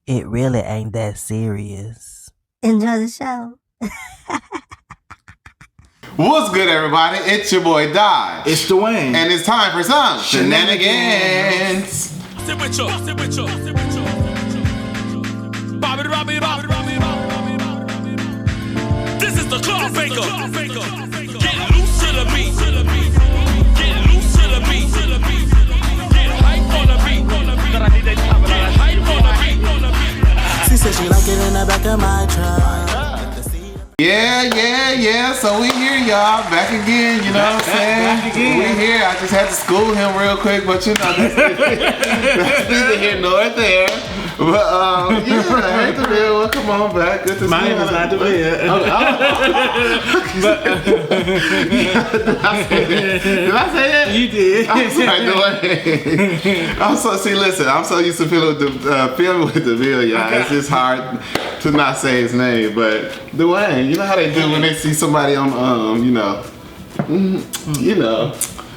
It really ain't that serious. Enjoy the show. What's good, everybody? It's your boy Dodge. It's Duane. And it's time for some shenanigans. This is the club faker. Get loose to the beat. Get loose to the beat. Get hype on the beat. Get hype on the beat. She said she like it in the back of my truck. Yeah. So we here, y'all. Back again, you know what I'm saying? We here. I just had to school him real quick, but you know, that's neither here nor there. But hey, Deville, welcome on back. Good to see you. My name is not Deville. Did I say that? You did. I'm sorry, listen, I'm so used to filming with Deville, y'all. Okay. It's just hard to not say his name, but Duane, you know how they do when they see somebody on,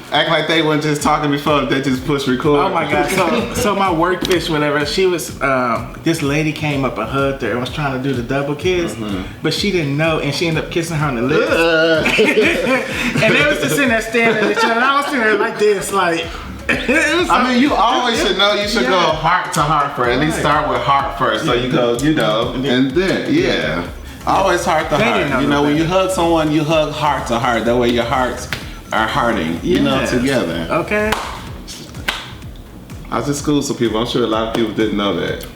act like they weren't just talking before, they just push record. Oh my God! So my work fish, whatever. She was. This lady came up and hugged her and was trying to do the double kiss, but she didn't know, and she ended up kissing her on the lips. And they was just sitting there staring at each other. And I was sitting there like this, like. You always should know. You should go heart to heart first. At least start with heart first. So you go, and then always heart to heart. When you hug someone, you hug heart to heart. That way your hearts are hearting, together. Okay. I was in school, so people, I'm sure a lot of people didn't know that.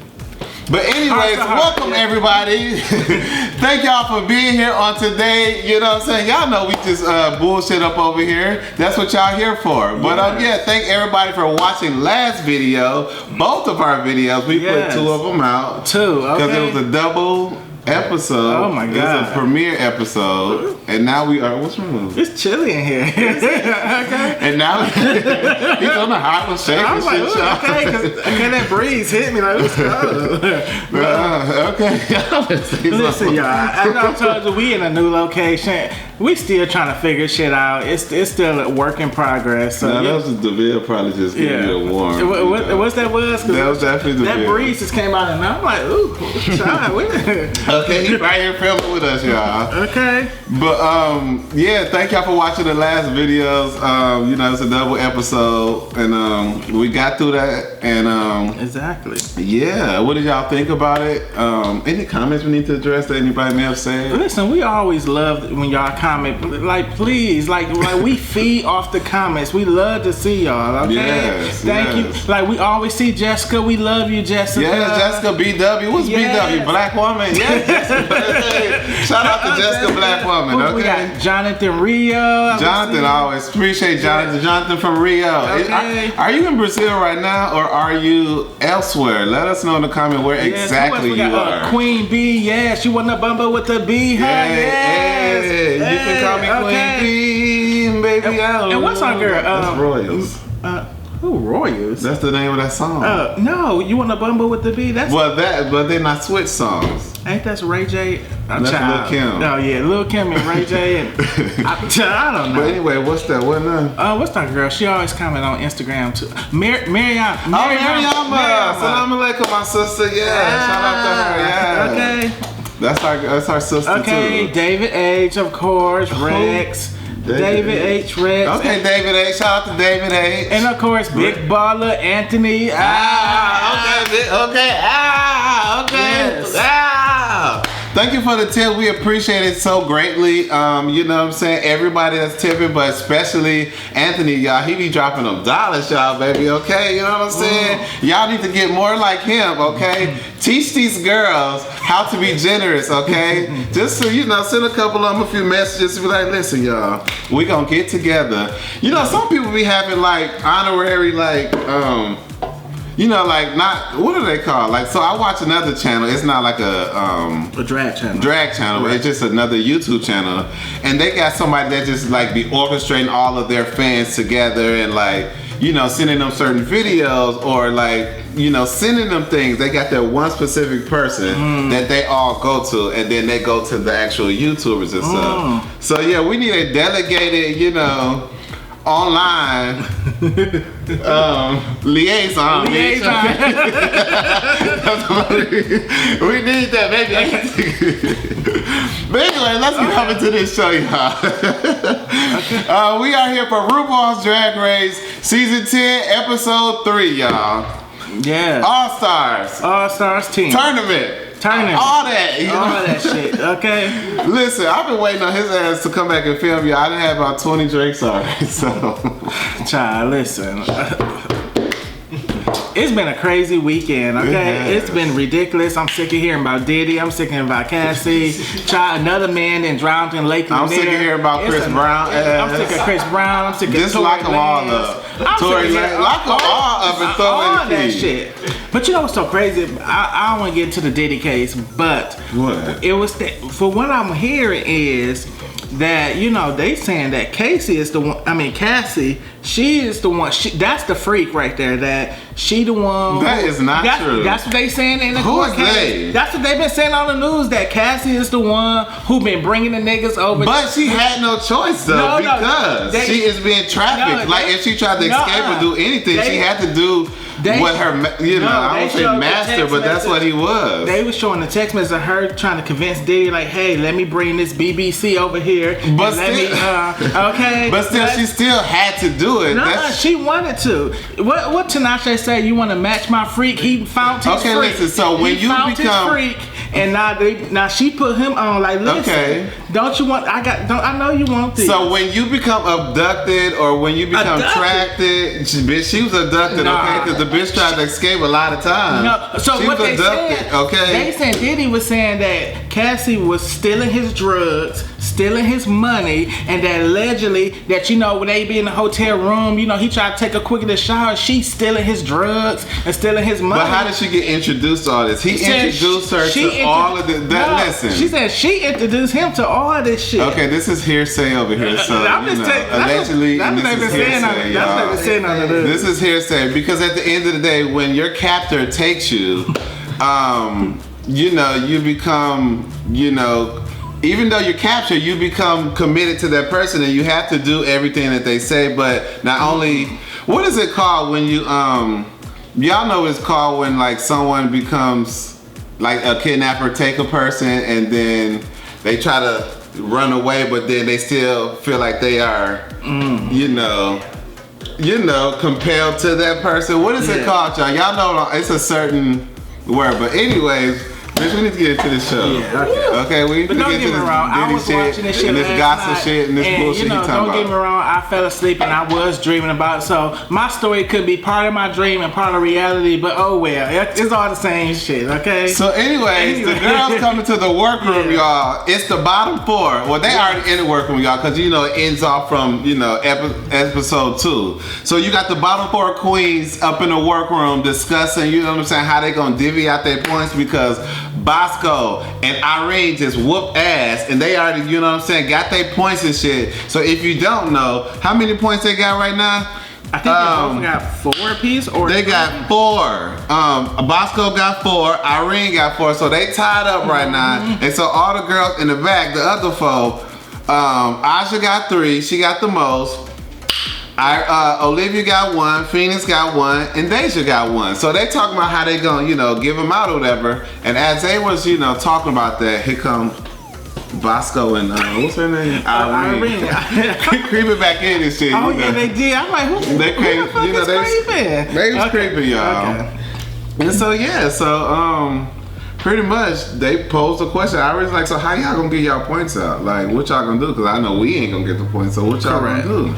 But anyways, welcome everybody. Thank y'all for being here on today. You know what I'm saying? Y'all know we just bullshit up over here. That's what y'all here for. But thank everybody for watching last video. Both of our videos. We put 2 of them out. 2, okay. Because it was a double episode. Oh my God. It was a premiere episode. And now we are, what's wrong? It's chilly in here. Okay. And now he's on the hot one shaking. I was like, okay, because that breeze hit me like, let's go. Okay. Listen, y'all, as I told you, we in a new location. We still trying to figure shit out. It's still a work in progress. So that was Deville probably just giving you a warm. What's that was? That was definitely Deville. That breeze just came out and I'm like, ooh, okay, he's right here filming with us, y'all. Okay. But thank y'all for watching the last videos. It's a double episode, and we got through that, and exactly. Yeah, what did y'all think about it? Any comments we need to address that anybody may have said? Listen, we always love when y'all comment. Like, please, like we feed off the comments. We love to see y'all. Okay. Yes. Thank you. Like we always see Jessica. We love you, Jessica. Yeah, Jessica BW. What's BW? Black woman. Yeah. Shout out to Jessica Black woman. Okay. We got Jonathan Rio. Jonathan, I always appreciate Jonathan. Yeah. Jonathan from Rio. Okay. Are you in Brazil right now, or are you elsewhere? Let us know in the comment where exactly you are. Queen B. Yeah, she won the bumper with the B. Yes. You can call me Queen B, baby. And what's our girl? That's Royals. Who Royals? That's the name of that song. No, you want to bumble with the B? That's but they're not switch songs. Ain't that Ray J? That's Lil Kim. Oh yeah, Lil Kim and Ray J. And I don't know. But anyway, what's that? What now? What's that girl? She always comment on Instagram too. Mariama. Salam alaikum, my sister. Yeah, shout out to her. Yeah. Okay. That's our sister too. Okay, David H. Of course, Rex. David H. Rex. Okay, David H. Shout out to David H. And of course, Big Baller Anthony. Okay. Yes. Thank you for the tip. We appreciate it so greatly. You know what I'm saying? Everybody that's tipping, but especially Anthony, y'all. He be dropping them dollars, y'all, baby. Okay, you know what I'm saying? Y'all need to get more like him. Okay, teach these girls how to be generous. Okay, just so send a couple of them a few messages to be like, listen, y'all, we gonna get together. Some people be having like honorary not, what do they call? Like, so I watch another channel. It's not like a drag channel. Drag channel. Right. It's just another YouTube channel, and they got somebody that just like be orchestrating all of their fans together and like, sending them certain videos or like, sending them things. They got that one specific person that they all go to, and then they go to the actual YouTubers and stuff. So yeah, we need a delegated, online liaison. We need that, baby. But anyway, let's get over to this show, y'all. We are here for RuPaul's Drag Race Season 10, Episode 3, y'all. Yeah. All-Stars team. Tournament. All that. You know? All that shit, okay? Listen, I've been waiting on his ass to come back and film y'all. I done had about 20 drinks already, so. Child, listen. It's been a crazy weekend, okay? It's been ridiculous. I'm sick of hearing about Diddy. I'm sick of hearing about Cassie. Child, another man that drowned in Lake I'm sick of hearing about Chris Brown. I'm sick of Chris Brown. I'm sick of just lock them all up. Tory Lanez. Lock them all up and throw all in that shit. But you know what's so crazy? I don't want to get into the Diddy case, but what? It was for what I'm hearing is that, you know, they saying that Cassie is the one. I mean, Cassie, she is the one. That's the freak right there. That she the one. That is not true. That's what they saying in the court case. They? That's what they've been saying on the news. That Cassie is the one who been bringing the niggas over. But she had no choice though, because she is being trafficked. Like if she tried to escape or do anything, she had to do what her, I don't say master, but that's what he was. They was showing the text message of her trying to convince Diddy, like, hey, let me bring this BBC over here. But still, okay. But still, she still had to do it. No, she wanted to. What Tinashe say? You want to match my freak? He found his freak. Listen. So when you found become his freak, and now she put him on. Like, listen, don't you want? I know you want this. So when you become abducted or when you become attracted, bitch, she was abducted, okay? Because the bitch tried to escape a lot of times. No, so she what was they abducted, said, okay? They said Diddy was saying that Cassie was stealing his drugs, stealing his money, and that allegedly that, you know, when they be in the hotel room, you know, he tried to take a quick in the shower, she's stealing his drugs and stealing his money. But how did she get introduced to all this? He introduced her to all of this. Listen. She said she introduced him to all of this shit. Okay, this is hearsay over here. So, allegedly, this is hearsay, y'all. This is hearsay because at the end of the day, when your captor takes you, you know, you become, you know, even though you're captured, you become committed to that person and you have to do everything that they say. But not only, what is it called when you, y'all know what it's called when like someone becomes like a kidnapper, take a person and then they try to run away, but then they still feel like they are, you know, compelled to that person. What is it called, y'all? Y'all know it's a certain word, but anyways, bitch, we need to get into this show. Yeah, okay. We need to get into this I was watching this shit and this gossip night, shit and this bullshit. You know, don't get me wrong, I fell asleep and I was dreaming about it. So my story could be part of my dream and part of reality, but oh well, it's all the same shit. Okay. So anyways, the girls coming to the workroom, y'all. It's the bottom four. Well, they already in the workroom, y'all, because you know it ends off from, you know, episode 2. So you got the bottom 4 queens up in the workroom discussing, you know what I'm saying, how they gonna divvy out their points because Bosco and Irene just whoop ass and they already, you know what I'm saying, got their points and shit. So if you don't know, how many points they got right now? I think they both got 4 apiece, or they got 4. Bosco got 4, Irene got 4, so they tied up right now. And so all the girls in the back, the other 4, Aja got 3, she got the most. Olivia got 1, Phoenix got 1, and Deja got 1. So they talking about how they gonna, you know, give them out or whatever. And as they was, you know, talking about that, here come Bosco and what's her name? Irene. Creeping back in and shit. Oh yeah, they did. I'm like, who the fuck is creeping? They was creeping, y'all. Okay. And so yeah, pretty much they posed a question. I was like, so how y'all gonna get y'all points out? Like, what y'all gonna do? Because I know we ain't gonna get the points. So what y'all gonna do?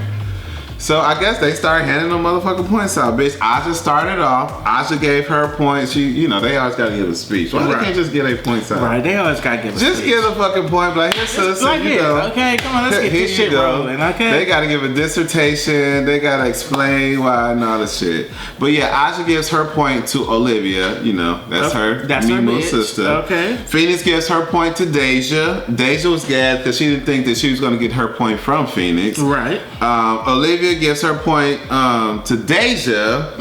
So I guess they started handing them motherfucking points out, bitch. Aja started off. Aja gave her points. She, you know, they always gotta give a speech. Why they can't just get their points out? Right, they always gotta give a just speech. Give a fucking point, like, here, sister, like, you know. Okay, come on, let's get this shit rolling, okay? They gotta give a dissertation. They gotta explain why and all this shit. But yeah, Aja gives her point to Olivia. You know, that's her. That's her bitch. Sister. Okay. Phoenix gives her point to Deja. Deja was glad because she didn't think that she was gonna get her point from Phoenix. Right. Olivia gives her point to Deja.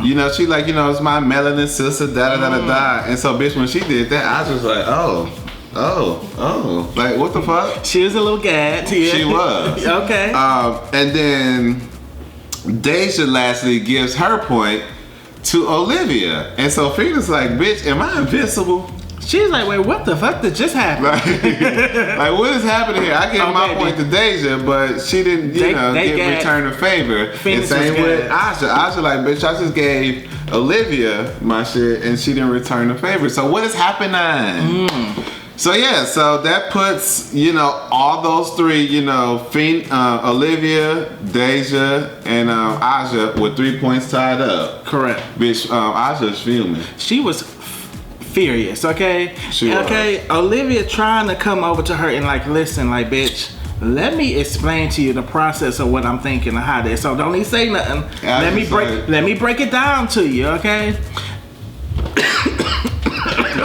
You know, she like, you know, it's my melanin sister, da. And so bitch, when she did that, I was like, oh, like what the fuck? She was a little gad. Yeah. She was. Okay. And then Deja lastly gives her point to Olivia. And so Frida's like, bitch, am I invincible? She's like, wait, what the fuck did just happen? Like what is happening here? I gave my point to Deja, but she didn't, get return the favor. And same with Aja. Aja like, bitch, I just gave Olivia my shit and she didn't return the favor. So what is happening? So yeah, so that puts, all those three, Olivia, Deja, and Aja with 3 points tied up. Correct. Bitch, Aja's fuming. She was furious, okay? Okay, Olivia trying to come over to her and like, listen, like, bitch, let me explain to you the process of what I'm thinking and how this. So don't even say nothing. Let me break it down to you, okay?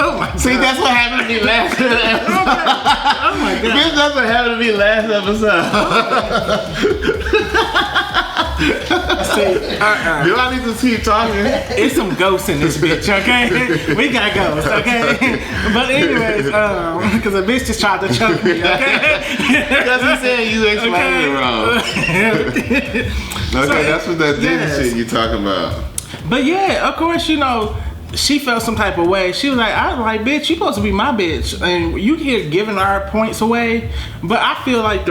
Oh my God. See, that's what happened to me last episode. Oh my God. Bitch, that's what happened to me last episode. See, Do I need to keep talking? It's some ghosts in this bitch, okay? We got ghosts, okay? But anyways, because a bitch just tried to choke me, okay? Because he said you explained it wrong. Okay, that's what that shit you talking about. But yeah, of course, she felt some type of way. She was like, bitch, you supposed to be my bitch. And you here giving our points away. But I feel like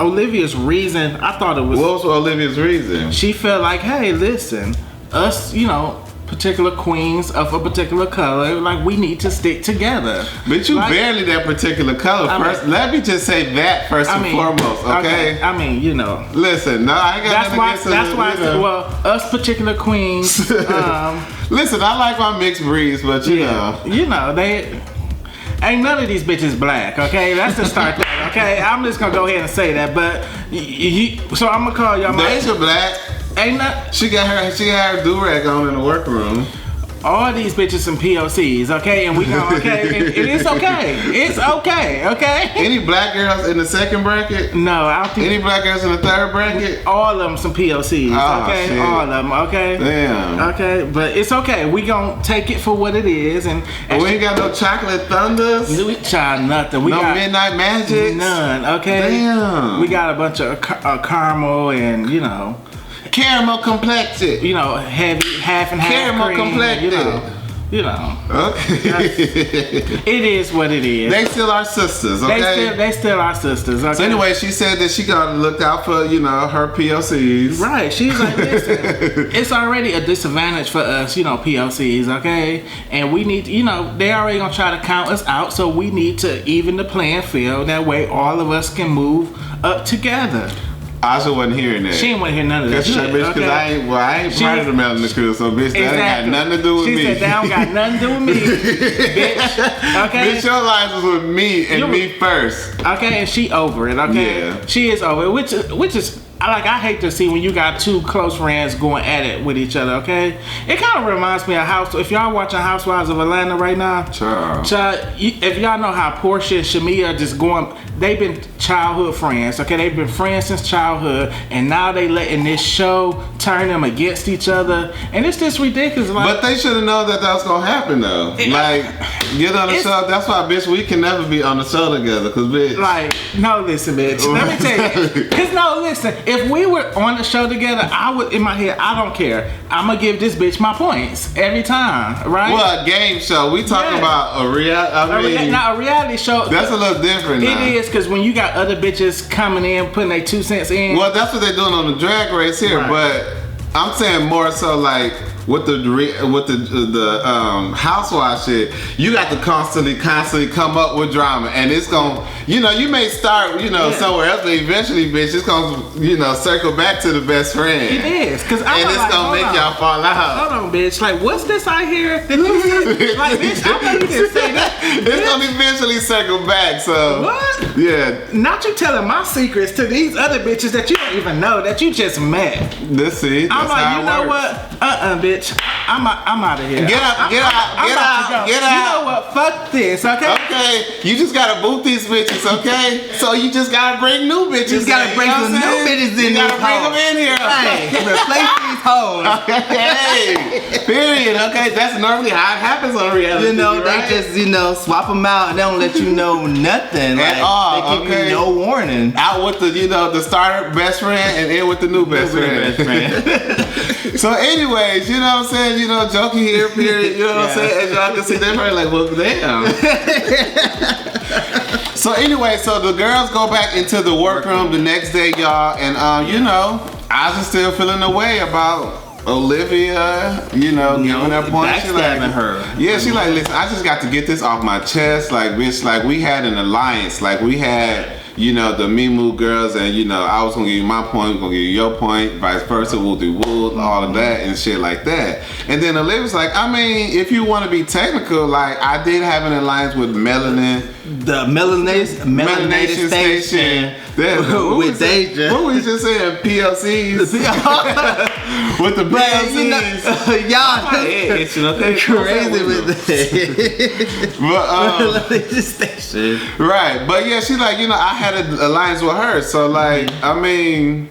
Olivia's reason, I thought it was... What was Olivia's reason? She felt like, hey, listen, us, particular queens of a particular color, like, we need to stick together. But you barely that particular color first. Let me just say that first and foremost, okay? I mean, Listen, no, I ain't got nothing against it. That's why I said, well, us particular queens... Listen, I like my mixed breeds, but they... Ain't none of these bitches black, okay? Let's just start that, okay? I'm just gonna go ahead and say that, but so I'm gonna call y'all. Deja black. Ain't not. She got her do-rag on in the workroom. All these bitches some POCs, okay? And we go, okay? It's okay. It's okay? Any black girls in the second bracket? No, I don't think. Any black girls in the third bracket? All of them some POCs, okay? Shit. All of them, okay? Damn. Okay, but it's okay. We gonna take it for what it is, and we ain't got no chocolate thunders. We try nothing. We no got midnight magic. None, okay? Damn. We got a bunch of caramel and caramel complected. Heavy, half and half caramel cream, complected. Okay. It is what it is. They still our sisters, okay? They still our sisters, okay? So anyway, she said that she gotta look out for, her POCs. Right. She's like, listen, it's already a disadvantage for us, POCs, okay? And we need, they already gonna try to count us out, so we need to even the playing field. That way all of us can move up together. Aja wasn't hearing that. She ain't want to hear none of that shit. Bitch, because I ain't part of the Melon Crew, so bitch, that ain't got nothing to do with me. She said that don't got nothing to do with me, bitch. Okay? Bitch, your life was with me and me first. Okay, and she over it, okay? Yeah. She is over it, which is, I hate to see when you got two close friends going at it with each other, okay? It kind of reminds me of if y'all watching Housewives of Atlanta right now, if y'all know how Portia and Shamia are just going, they've been childhood friends, okay? They've been friends since childhood, and now they letting this show turn them against each other, and it's just ridiculous. But they should have known that was gonna happen though. Get on the show. That's why, bitch, we can never be on the show together, cause bitch. No, listen, bitch. Let me tell you. Cause no, listen. If we were on the show together, I would, in my head, I don't care. I'm gonna give this bitch my points every time, right? Well, a game show. We talking about a reality. Now a reality show. That's a little different. It is, because when you got other bitches coming in, putting their 2 cents in. Well, that's what they're doing on the drag race here, right. But I'm saying more so like with the housewife shit, you got to constantly come up with drama, and it's gonna, you may start, somewhere else, but eventually, bitch, it's gonna, circle back to the best friend. It is, cause it's gonna make y'all fall out. Hold on, bitch. Like, what's this I hear? Like, bitch, I know you didn't say that. It's gonna eventually circle back. So what? Yeah. Not you telling my secrets to these other bitches that you don't even know that you just met. Let's see. I'm like, you know what? Bitch. I'm out of here. Get out. You know what? Fuck this, okay? Okay. You just gotta boot these bitches, okay? So you just gotta bring new bitches. You gotta bring some new bitches in. You gotta bring them in here. Hey, replace these hoes. Hey, period. Okay, that's normally how it happens on reality. They just swap them out and they don't let you know nothing at all. They give you no warning. Out with the starter best friend and in with the new best friend. So anyways, know what I'm saying? You know, jokey here, period. You know what I'm saying? As y'all can see, they're probably like, well, damn. So anyway, so the girls go back into the workroom the next day, y'all, and you know, I was still feeling the way about Olivia, you know, giving her points. She like, her. Yeah, she like, listen, I just got to get this off my chest. Like, bitch, like we had an alliance. Like we had, you know, the Mimu girls, and you know, I was gonna give you my point, I'm gonna give you your point, vice versa, we'll do all of that and shit like that. And then Olivia's like, I mean, if you want to be technical, like I did have an alliance with Melanin. The melanation station. With Deja. What we just saying? PLCs. With the PLCs. You know, y'all crazy with that. Melanation station. Right, but yeah, she's like, you know, I had an alliance with her, so like, I mean.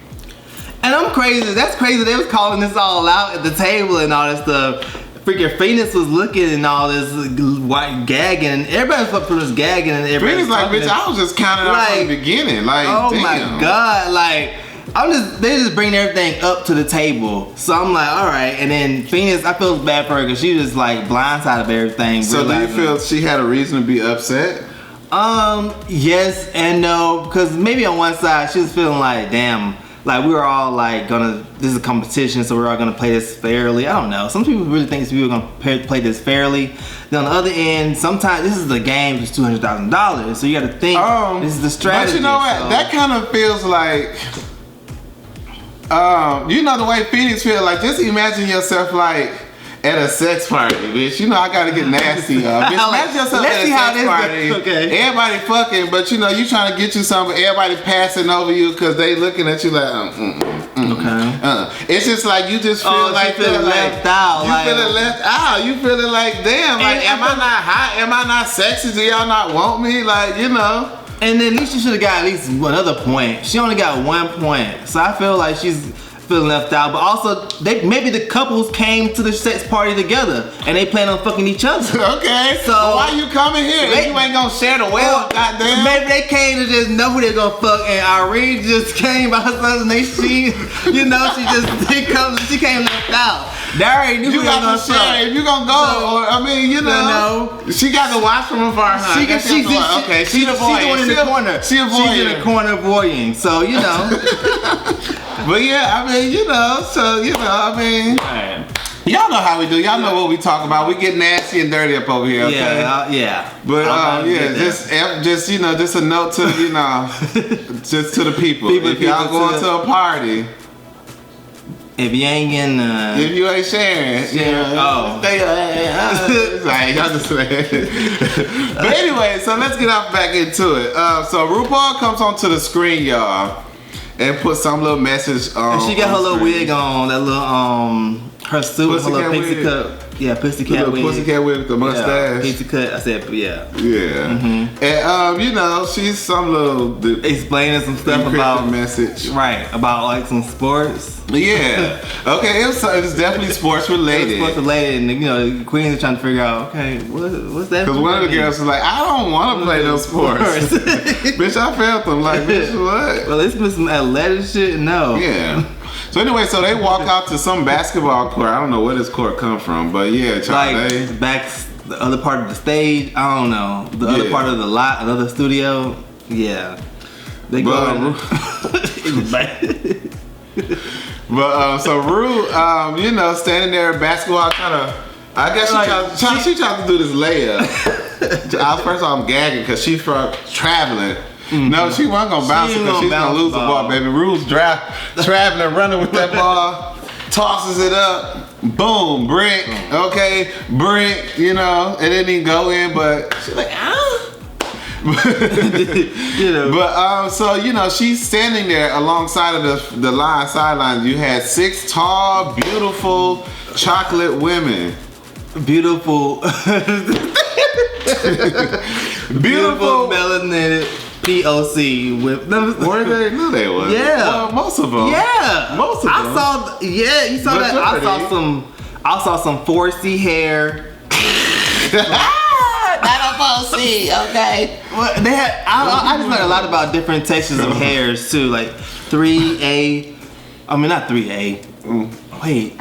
And I'm crazy. That's crazy. They was calling this all out at the table and all that stuff. Freaking Phoenix was looking and all this white gagging, and everybody was gagging, and everybody. Phoenix like, bitch, I was just counting out from the beginning, like, oh damn. my god, like, they just bring everything up to the table. So I'm like, all right, and then Phoenix, I feel bad for her because she was like blindsided of everything. So do you feel she had a reason to be upset? Yes and no, because maybe on one side she was feeling like, damn. Like we were all like this is a competition, so we're all gonna play this fairly. I don't know. Some people really think we were gonna play this fairly. Then on the other end, sometimes this is the game, it's $200,000. So you gotta think this is the strategy. But you know what? So. That kind of feels like, you know the way Phoenix feels like. Just imagine yourself like at a sex party, bitch. You know I gotta get nasty, y'all. Bitch, imagine yourself at a sex party. Okay. Everybody fucking, but you know you trying to get you something, but everybody passing over you because they looking at you like, okay. It's just like you just feel like feeling left out. You feeling left out. You feeling like, damn. Like, am I not hot? Am I not sexy? Do y'all not want me? Like, you know. And then at least she should have got at least another point. She only got 1 point, so I feel like she's feeling left out. But also, maybe the couples came to the sex party together and they plan on fucking each other. Okay. So why you coming here? If you ain't gonna share the wealth, goddamn. Maybe they came to just know who they're gonna fuck, and Irene just came by herself and she came left out. They already knew you got to share. If you gonna go, or I mean, you know, she got to watch from afar. Huh? She's the one in the corner. She's in the corner voying. So you know. But yeah, I mean, you know, so you know, I mean, y'all know how we do. Y'all know what we talk about. We get nasty and dirty up over here. Okay? Yeah. But just you know, just a note to you know, just to the people. If y'all going to a party. If you ain't getting, if you ain't sharing, stay like y'all just saying. But anyway, so let's get back into it. So RuPaul comes onto the screen, y'all, and put some little message on. And she got her little wig on, that little her suit, her little pixie cut. Yeah, pussycat wig. Pussycat wig with the mustache. Pixie cut. I said, yeah. Yeah. Mm-hmm. And you know, she's some little explaining some stuff about message. Right, about like some sports. Yeah. Okay, it was definitely sports related. Sports related, and you know, the queens are trying to figure out, okay, what's that? Because one of the girls was like, I don't want to play those sports. Bitch, I felt them like, bitch, what? Well, it's been some athletic shit. No. Yeah. So anyway, so they walk out to some basketball court. I don't know where this court come from, but yeah, like back the other part of the stage. I don't know, the other part of the lot, another studio. Yeah, they go. But so Rue, you know, standing there at basketball, kind of. I guess she tried to do this layup. First of all, I'm gagging because she's from traveling. Mm-hmm. No, she wasn't gonna bounce it because she's gonna lose the ball, baby. Rue's traveling, running with that ball, tosses it up, boom, brick, okay, brick, you know, it didn't even go in, but she's like, you know. But so you know, she's standing there alongside of the sidelines. You had 6 tall, beautiful, chocolate women. Beautiful melanated POC with were they? No, they were. Yeah. Well, most of them. Yeah. Most of them. You saw that. I saw some 4C hair. Not a 4C, okay. Well, they had. I just learned a lot about different textures of hairs too, like 3A. I mean, not 3A. Wait.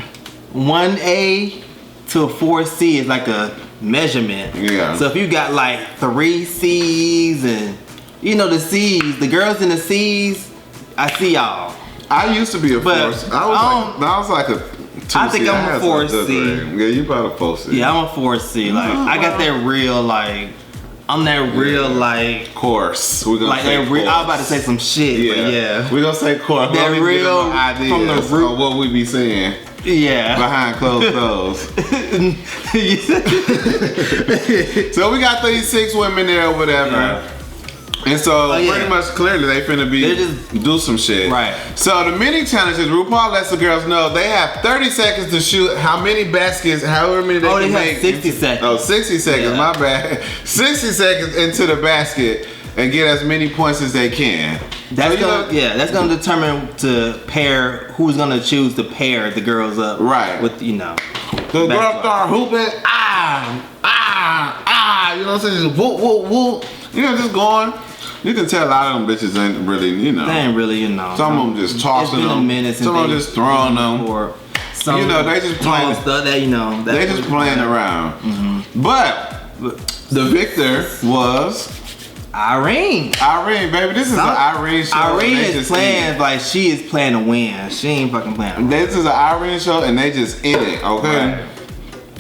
1A to a 4C is like a measurement. Yeah. So if you got like 3 C's and you know the C's, the girls in the C's, I see y'all. I used to be a But 4C. I was like a 2C. I think I'm a had some 4C. good grade. Yeah, you about a 4C. Yeah, I'm a 4C. Like I got that real like. I'm that real like course. We're gonna like say that real. I was about to say some shit, but yeah. We're gonna say course. That Let me get real no ideas from the root on what we be saying Yeah. behind closed doors. So we got 36 women there or whatever. Yeah. And so yeah. pretty much clearly they finna be They just- do some shit. Right. So the mini challenges, RuPaul lets the girls know they have 30 seconds to shoot how many baskets, however many they Oh, can they make. have 60 seconds. Oh, 60 seconds, Yeah. my bad. 60 seconds into the basket and get as many points as they can. That's So, you gonna, know- that's gonna determine to pair who's gonna choose to pair the girls up. Right. With The basketball. girls start hooping, you know what I'm saying? Just whoop, whoop, whoop. You know, just going. You can tell a lot of them bitches ain't really, you know. They ain't really, you know. Some of them just tossing It's been them. a minute since Some of them they- just throwing them. Or some You know, they just playing. stuff that you know. That They just playing around. But the victor was Irene. Irene, baby. This is an Irene show. Irene They is just playing like she is playing to win. She ain't fucking playing. This is an Irene show, and they just in it, okay? Right.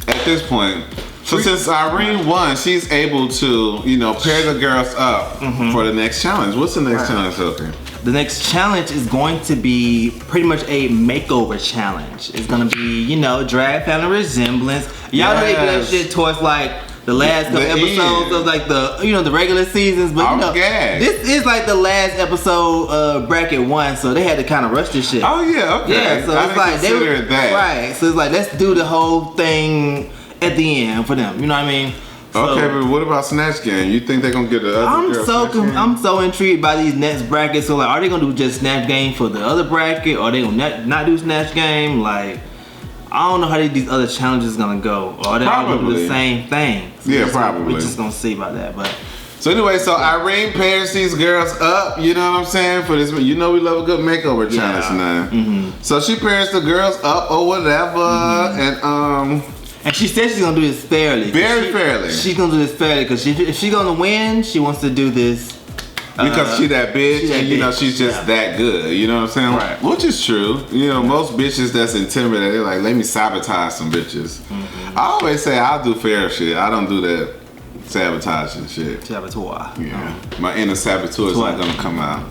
At this point. So since Irene won, she's able to, you know, pair the girls up for the next challenge. What's the next challenge, okay? The next challenge is going to be pretty much a makeover challenge. It's gonna be, you know, drag family resemblance. Y'all know they do that Yes. shit towards like the last couple The episodes end. of like the, you know, the regular seasons. But you know, Okay. this is like the last episode of bracket 1, so they had to kind of rush this shit. Oh yeah, okay. Yeah, so I it's didn't like they consider were it that. right. So it's like let's do the whole thing at the end for them. You know what I mean? So, Okay, but what about Snatch Game? You think they're gonna get the other girl I'm so intrigued by these next brackets. So like, are they gonna do just Snatch Game for the other bracket, or are they gonna not do Snatch Game? Like, I don't know how these other challenges gonna go. Or are they all gonna do Probably. the same thing? So Yeah, we're just- probably. We're just gonna see about that. But So anyway, so Irene pairs these girls up, you know what I'm saying, for this, you know we love a good makeover challenge now. So she pairs the girls up or whatever, and she said she's gonna do this fairly. Very fairly. She's gonna do this fairly because if she's gonna win, she wants to do this. because she that bitch, she that and you know bitch, she's just that good, you know what I'm saying? Right. Which is true. You know, most bitches that's intimidated, they're like, let me sabotage some bitches. I always say I'll do fair shit. I don't do that sabotaging shit. Saboteur. Yeah, my inner saboteur is not gonna come out.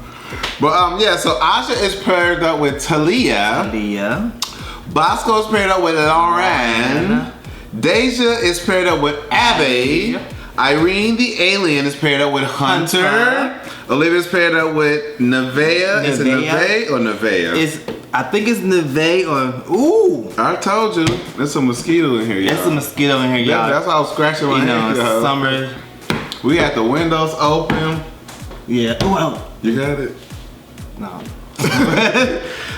But yeah, so Asha is paired up with Talia. Yeah. Bosco is paired up with Lauren. Deja is paired up with Abby. Irene the Alien is paired up with Hunter. Olivia is paired up with Nevaeh. Is it Nevaeh or Nevaeh? I think it's Neve or ooh. I told you, there's a mosquito in here, y'all. There's a mosquito in here, y'all. That's why I was scratching my You know, head. it's y'all. summer. We had the windows open. Yeah. Oh, You got it? no.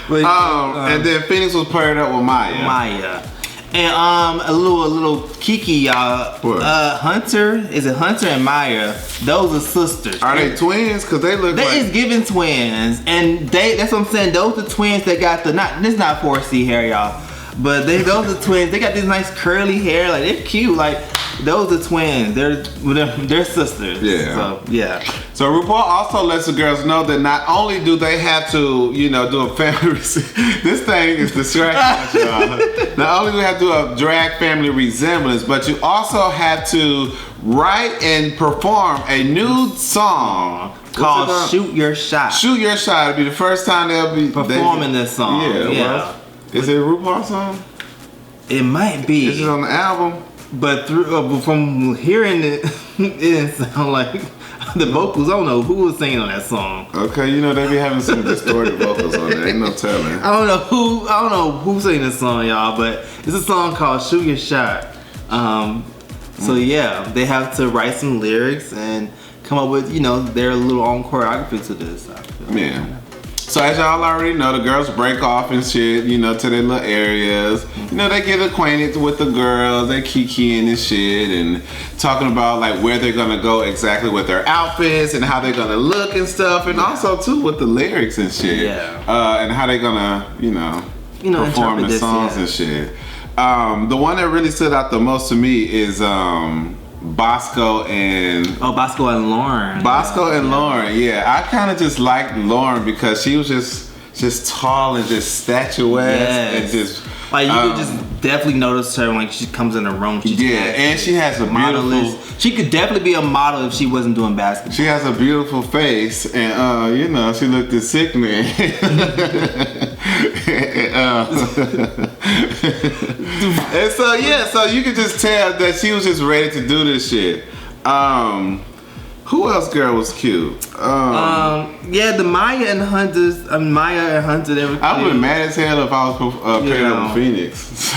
But, And then Phoenix was paired up with Maya. Maya. And a little kiki, y'all. What? Hunter, is it Hunter and Maya? Those are sisters. Are they twins? Cause they look They like is giving twins, and that's what I'm saying. Those are twins that got this not 4C hair, y'all, but those are twins. They got this nice curly hair, like they're cute. Like those are twins. They're sisters. Yeah. So yeah. So RuPaul also lets the girls know that not only do they have to, you know, do a family. This thing is distracting, y'all. Not only do we have to do a drag family resemblance, but you also have to write and perform a new song Called "Shoot Your Shot." Shoot Your Shot. It'll be the first time they'll be Performing this song. Yeah. Yeah. Well, is it a RuPaul song? It might be. Is it on the album? But from hearing it, it didn't sound like the vocals. I don't know who was singing on that song. Okay, you know they be having some distorted vocals on there. Ain't no telling. I don't know who sang this song, y'all. But it's a song called "Shoot Your Shot." So yeah, they have to write some lyrics and come up with, you know, their little own choreography to this. I feel. Yeah. So as y'all already know, the girls break off and shit, you know, to their little areas. You know, they get acquainted with the girls, they kikiing and shit, and talking about like where they're gonna go exactly with their outfits and how they're gonna look and stuff, and also too with the lyrics and shit. Yeah. And how they're gonna, you know perform interpret the this, songs yeah. and shit. The one that really stood out the most to me is Bosco and Bosco and Lauren. Lauren. Yeah, I kind of just liked Lauren because she was just tall and just statuesque and just like you could just definitely notice her when she comes in the room. And she has a beautiful. She could definitely be a model if she wasn't doing basketball. She has a beautiful face, and you know, she looked at sickening. And so so you could just tell that she was just ready to do this shit. Who else girl was cute? The Maya and Hunter. They were cute. I would be mad as hell if I was paired up with Phoenix.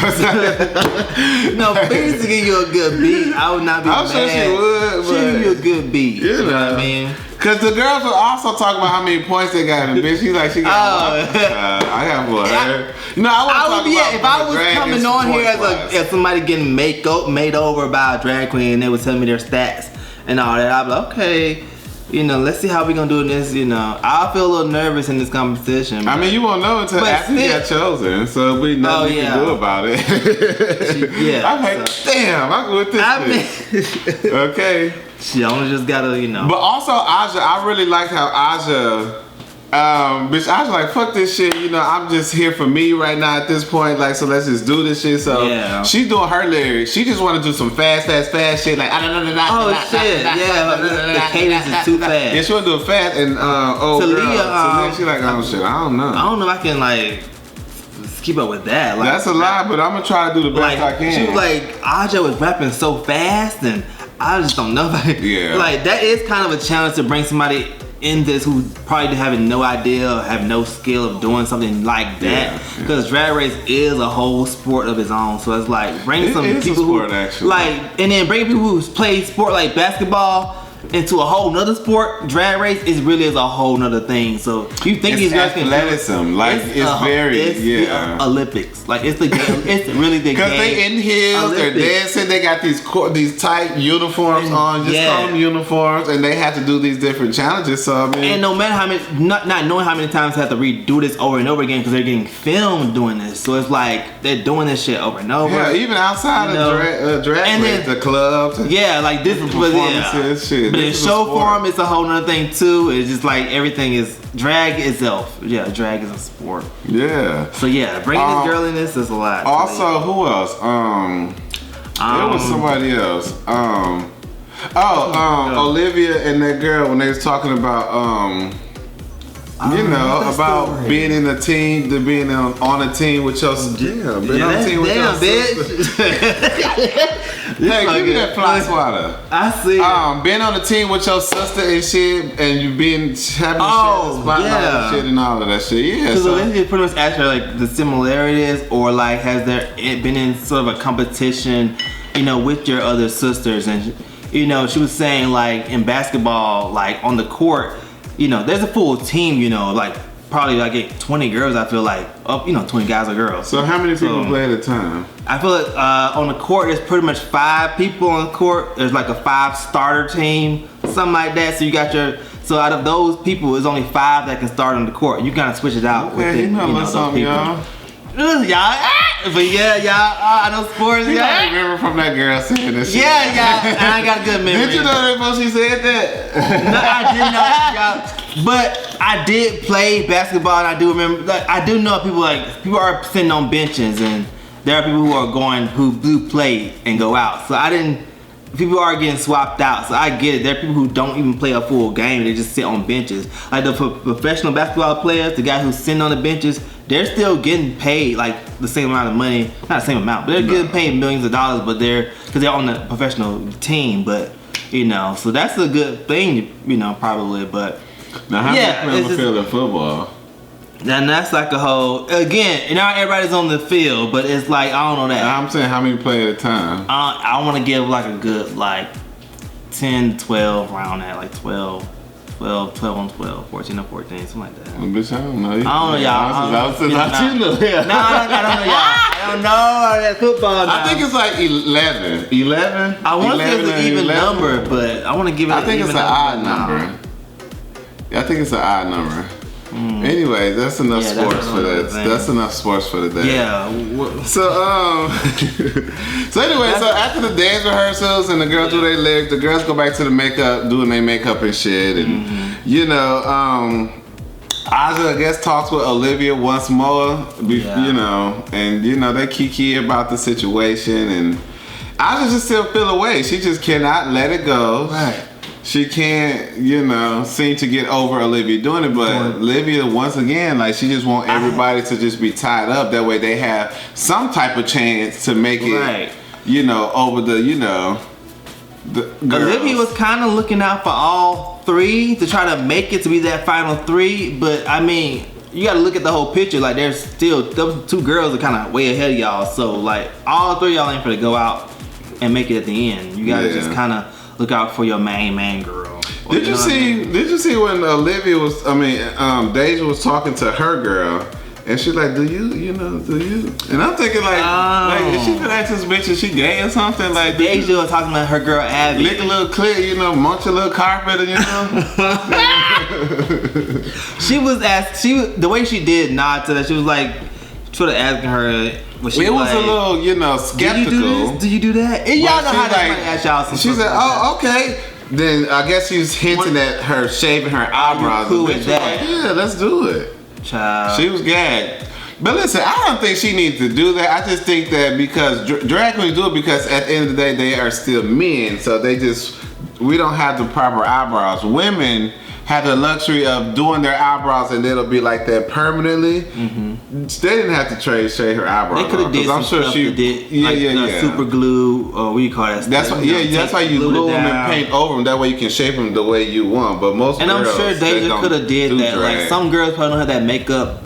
No, Phoenix would give you a good beat. I would not be mad. I'm sure she would. She'd give you a good beat. You know what I mean? Cause the girls would also talk about how many points they got, and bitch, she got. I got what? No, I would be. If I was coming on here as somebody getting made over by a drag queen, and they would tell me their stats and all that, I'd be like, okay, you know, let's see how we gonna do this. You know, I feel a little nervous in this competition. I mean, you won't know until after you got chosen, so we nothing you can do about it. I'm like, damn, I'm with this. Okay. She only just gotta, you know. But also Aja, I really like how Aja, bitch, Aja like, fuck this shit, you know, I'm just here for me right now at this point, like, so let's just do this shit. So she's doing her lyrics. She just want to do some fast shit, like, the cadence is too fast. Yeah, she want to do it fast, and Talia, she like, oh shit, I don't know. I don't know if I can, like, keep up with that. Like, that's a lie, but I'm gonna try to do the best I can. She was like, Aja was rapping so fast, and I just don't know. Like, that is kind of a challenge to bring somebody in this who probably having no idea or have no skill of doing something like that. Because Drag Race is a whole sport of its own. So it's like, bring some people who, like, and then bring people who play sport like basketball into a whole nother sport. Drag Race is really a whole nother thing. So you think these guys can athleticism, like it's very the Olympics. Like it's really the because they in heels, they're dancing, they got these tight uniforms on, just call them uniforms, and they have to do these different challenges. So I mean, and no matter how many, not knowing how many times they have to redo this over and over again because they're getting filmed doing this. So it's like they're doing this shit over and over. Yeah, even outside of drag race, the clubs. Like this is performances, shit. But in show form, it's a whole nother thing too. It's just like everything is drag itself. Yeah, drag is a sport. Yeah. So yeah, bringing this girl in this is a lot. Also, who else? There was somebody else. Olivia and that girl when they was talking about about being in a team, being on a team with your Hey, give me that fly swatter. I see. Being on the team with your sister and shit, and you having to share the spotlight and shit and all of that shit. Yeah. Because Olivia pretty much asked her like the similarities, or like has there been in sort of a competition, you know, with your other sisters, and you know she was saying like in basketball, like on the court, you know, there's a full team, you know, like probably like 20 girls. I feel like 20 guys or girls. So how many people play at a time? I feel like on the court there's pretty much 5 people on the court. There's like a 5 starter team, something like that. So you got so out of those people, there's only 5 that can start on the court. You kind of switch it out with it, something, y'all. But yeah, y'all, I know sports. I remember from that girl saying this shit. Yeah, and I got a good memory. Did you know that before she said that? No, I didn't know, y'all. But I did play basketball, and I do remember. Like, I do know people are sitting on benches, and there are people who do play and go out. So people are getting swapped out, so I get it. There are people who don't even play a full game; they just sit on benches. Like the professional basketball players, the guys who sit on the benches, they're still getting paid like the same amount of money. Not the same amount, but they're getting paid millions of dollars. But because they're on the professional team. But so that's a good thing, probably. But now, how many play on the field of football? And that's like a whole, again, not everybody's on the field, but it's like, I don't know that. I'm saying how many play at a time? I want to give like a good 10, 12 around that, like 12 on 12, 14 on 14, something like that. Well, bitch, I don't know. I don't know, y'all. I don't know. No, I don't know, y'all. I don't know that football now. I think it's like 11. 11? I want to say it's an even number, but I want to give it I think it's an odd number. I think it's an odd number. Anyway, that's enough sports for that. That's enough sports for the day. Yeah. So so anyway, so after the dance rehearsals and the girls do their lyrics, the girls go back to the makeup, doing their makeup and shit, and you know, Aja I guess talks with Olivia once more, you know, and you know they kiki about the situation, and Aja just still feel away. She just cannot let it go. Right. She can't, you know, seem to get over Olivia doing it, but Olivia, once again, like, she just want everybody to just be tied up. That way they have some type of chance to make it, you know, over the, you know, the girls. Olivia was kind of looking out for all three to try to make it to be that final three, but I mean, you got to look at the whole picture. Like, there's still, those two girls are kind of way ahead of y'all, so like, all three of y'all ain't for to go out and make it at the end. You got to just kind of look out for your main girl. Did you see when Olivia was, Deja was talking to her girl, and she's like, do you? And I'm thinking like, is she gonna ask this bitch if she gay or something? Like, Deja was talking about her girl Abby. Lick a little clit, you know, munch a little carpet, you know. The way she did nod to that, she was like, sort of asking her. It was a little, you know, skeptical. Do you do that? And y'all know how to ask y'all some. She said, "Oh, okay." Then I guess she was hinting at her shaving her eyebrows. Cool with that? Like, yeah, let's do it. Child. She was gagged. But listen, I don't think she needs to do that. I just think that because drag queens do it because at the end of the day they are still men, so we don't have the proper eyebrows. Women have the luxury of doing their eyebrows and it'll be like that permanently. They didn't have to shave her eyebrows. They could have did some stuff she did, super glue, or what do you call that? That's why you glue them and paint over them. That way you can shape them the way you want. But most girls, I'm sure Deja could have did that. Drag. Like, some girls probably don't have that makeup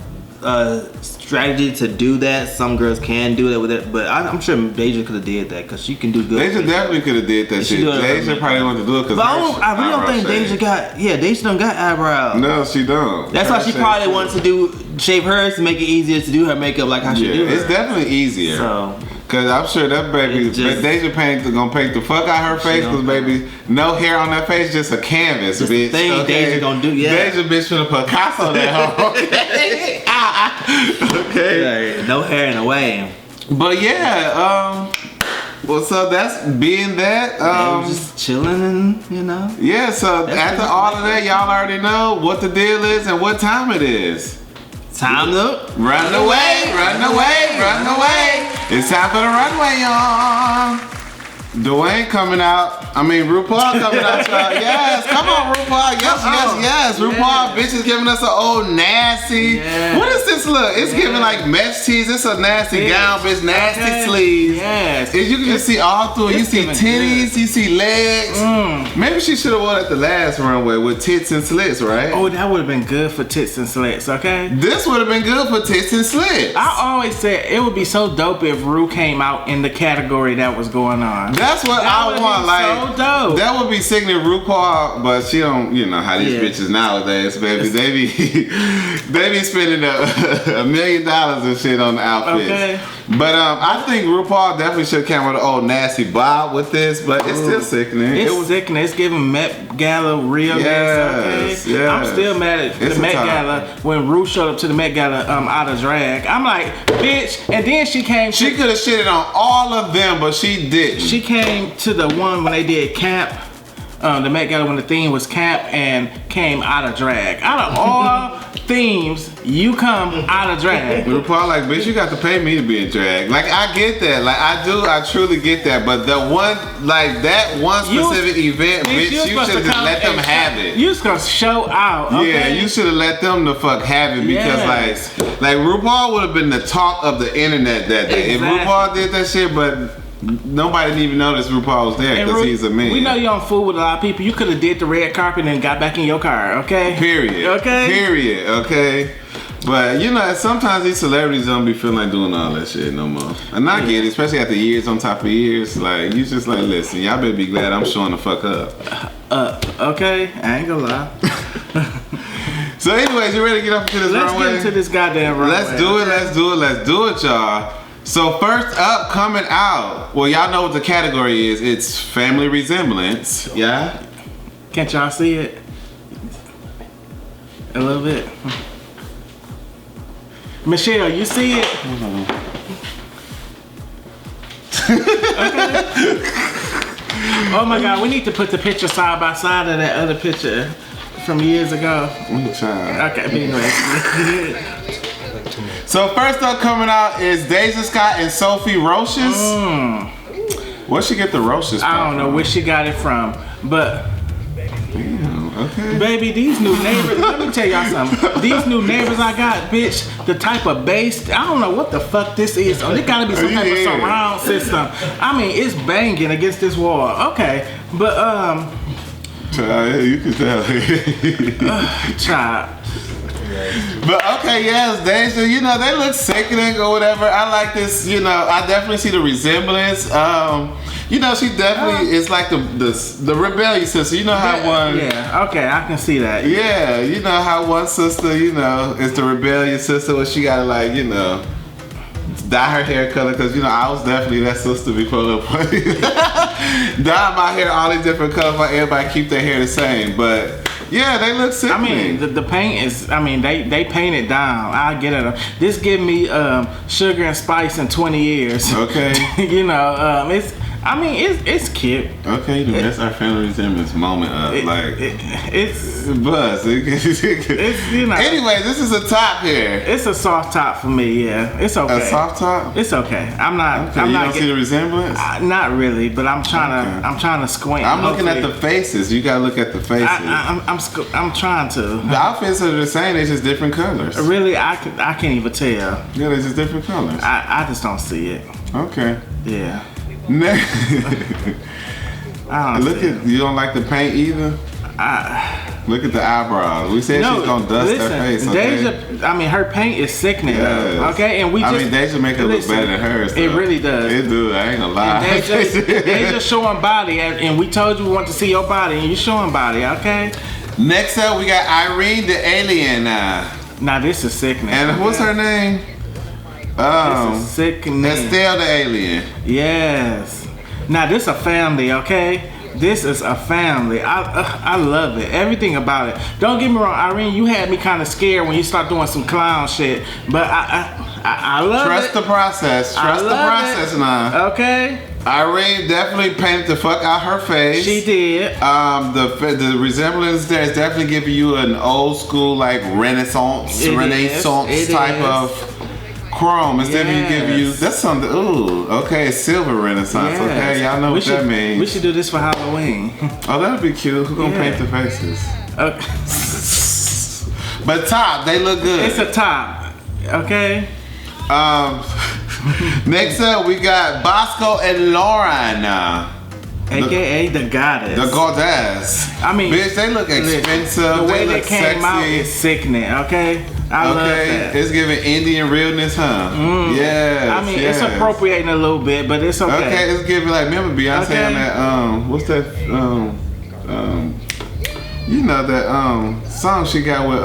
strategy to do that. Some girls can do that with it, but I'm sure Deja could have did that because she can do good. Deja definitely could have did that shit. Deja probably wanted to do it because I really don't think Deja got. Yeah, Deja don't got eyebrows. No, she don't. That's why she probably wanted to shave hers to make it easier to do her makeup like how she do her. It's definitely easier. So. Cause I'm sure that baby, Deja gonna paint the fuck out her face. Cause baby, no hair on that face, just a canvas, just bitch. Thing okay. Deja gonna do, Deja bitch finna Picasso that hoe. Okay. Right. No hair in the way. But yeah, well, so that's being that. Just chilling and Yeah. So after all of that, y'all already know what the deal is and what time it is. Time to run away, run away, run away. It's time for the runway, y'all. Duane coming out. RuPaul coming out, y'all. Yes, come on, RuPaul. Yes. RuPaul, bitch, is giving us an old nasty. Yeah. What is this look? It's giving like mesh tees. It's a nasty gown, bitch. Nasty sleeves. Yes. And you can just see all through it. You see titties, you see legs. Maybe she should have worn at the last runway with tits and slits, right? Oh, that would have been good for tits and slits, okay? This would have been good for tits and slits. I always said it would be so dope if Ru came out in the category that was going on. That's what I want. Like, so dope. That would be sickening RuPaul, but she don't. You know how these bitches nowadays, baby. They be spending $1 million and shit on the outfits. Okay. But I think RuPaul definitely should have came with an old nasty bob with this, but it's still sickening. It's sickening. It's giving Met Gala realness. Yes. I'm still mad at the Met Gala when Ru showed up to the Met Gala out of drag. I'm like, bitch. And then she came. She could have shitted on all of them, but she didn't. She came to the one when they did camp. The Met Gala when the theme was camp and came out of drag. Out of all themes, you come out of drag. RuPaul like, bitch, you got to pay me to be in drag. Like, I get that. Like, I truly get that. But the one, like, that one specific event, bitch, you should have let them have it. You just gonna show out, okay? Yeah, you should have let them the fuck have it because, like RuPaul would have been the talk of the internet that day. Exactly. If RuPaul did that shit, but nobody didn't even notice RuPaul was there because he's a man. We know you're on food with a lot of people. You could have did the red carpet and got back in your car, okay? Period. Okay? Period, okay? But, sometimes these celebrities don't be feeling like doing all that shit no more. And I get it, especially after years on top of years. Like, you just like, listen, y'all better be glad I'm showing the fuck up. Okay? I ain't gonna lie. So anyways, you ready to get up into this runway? Let's get into this goddamn runway. Let's do it, y'all. So first up, coming out, well, y'all know what the category is. It's family resemblance, yeah? Can't y'all see it? A little bit. Michelle, you see it? Okay. Oh my God, we need to put the picture side by side of that other picture from years ago. Okay, but anyway. So first up coming out is Deja Scott and Sophie Roches. Where'd she get the Roches from? I don't know where she got it from, but okay. baby, these new neighbors, let me tell y'all something. These new neighbors I got, bitch, the type of bass, I don't know what the fuck this is. Oh, it gotta be some type of surround system. I mean, it's banging against this wall. Okay, but you can tell. child. But okay, yes, Deja, you know, they look sickening or whatever. I like this, you know, I definitely see the resemblance. You know, she definitely is like the rebellious sister. You know how one... Yeah, okay, I can see that. Yeah, you know how one sister, you know, is the rebellious sister where she gotta like, you know, dye her hair color, because, you know, I was definitely that sister before the point. Dye my hair all these different colors for everybody keep their hair the same, but... Yeah, they look sick. I mean, the paint is, I mean, they paint it down. I get it. This give me Sugar and Spice in 20 years. Okay. You know, it's cute. Okay, that's our family resemblance moment of it's buzz. It's, you know. Anyway, this is a top here. It's a soft top for me. Yeah, it's okay. A soft top. It's okay. I'm not. Okay, I'm you not don't see the resemblance. Not really, but I'm trying to. I'm trying to squint. I'm looking at the faces. You gotta look at the faces. I'm trying to. The outfits are the same. They're just different colors. Really, I can't even tell. Yeah, they're just different colors. I just don't see it. Okay. Yeah. I don't look at you. Don't like the paint either. Look at the eyebrows. We said she's gonna dust her face. Okay? Deja, I mean, her paint is sickening. Though, okay, and I mean, Deja make her look better than hers. It really does. It do. I ain't gonna lie. Deja showing body, and we told you we want to see your body, and you showing body. Okay. Next up, we got Irene the Alien. Now this is sickening. And what's her name? This is sickening. Estelle the Alien. Yes. Now this a family, okay? This is a family. I love it. Everything about it. Don't get me wrong, Irene. You had me kind of scared when you start doing some clown shit, but I love it. Trust the process. Trust the process now. Okay. Irene definitely painted the fuck out her face. She did. The resemblance there is definitely giving you an old school like Renaissance type of chrome. It's definitely giving you that's something. Ooh, okay, it's silver Renaissance. Yes. Okay, y'all know what that means. We should do this for Halloween. Oh, that'd be cute. Who's gonna paint the faces? Okay. But top, they look good. It's a top. Okay. Next up, we got Bosco and Lauren. AKA the goddess. The goddess. I mean, bitch, they look expensive. The way they came sexy. Out is sickening. Okay. I love that. It's giving Indian realness, huh? Yeah. I mean, it's appropriating a little bit, but it's okay. Okay, it's giving like, remember Beyonce on that, what's that, you know that song she got with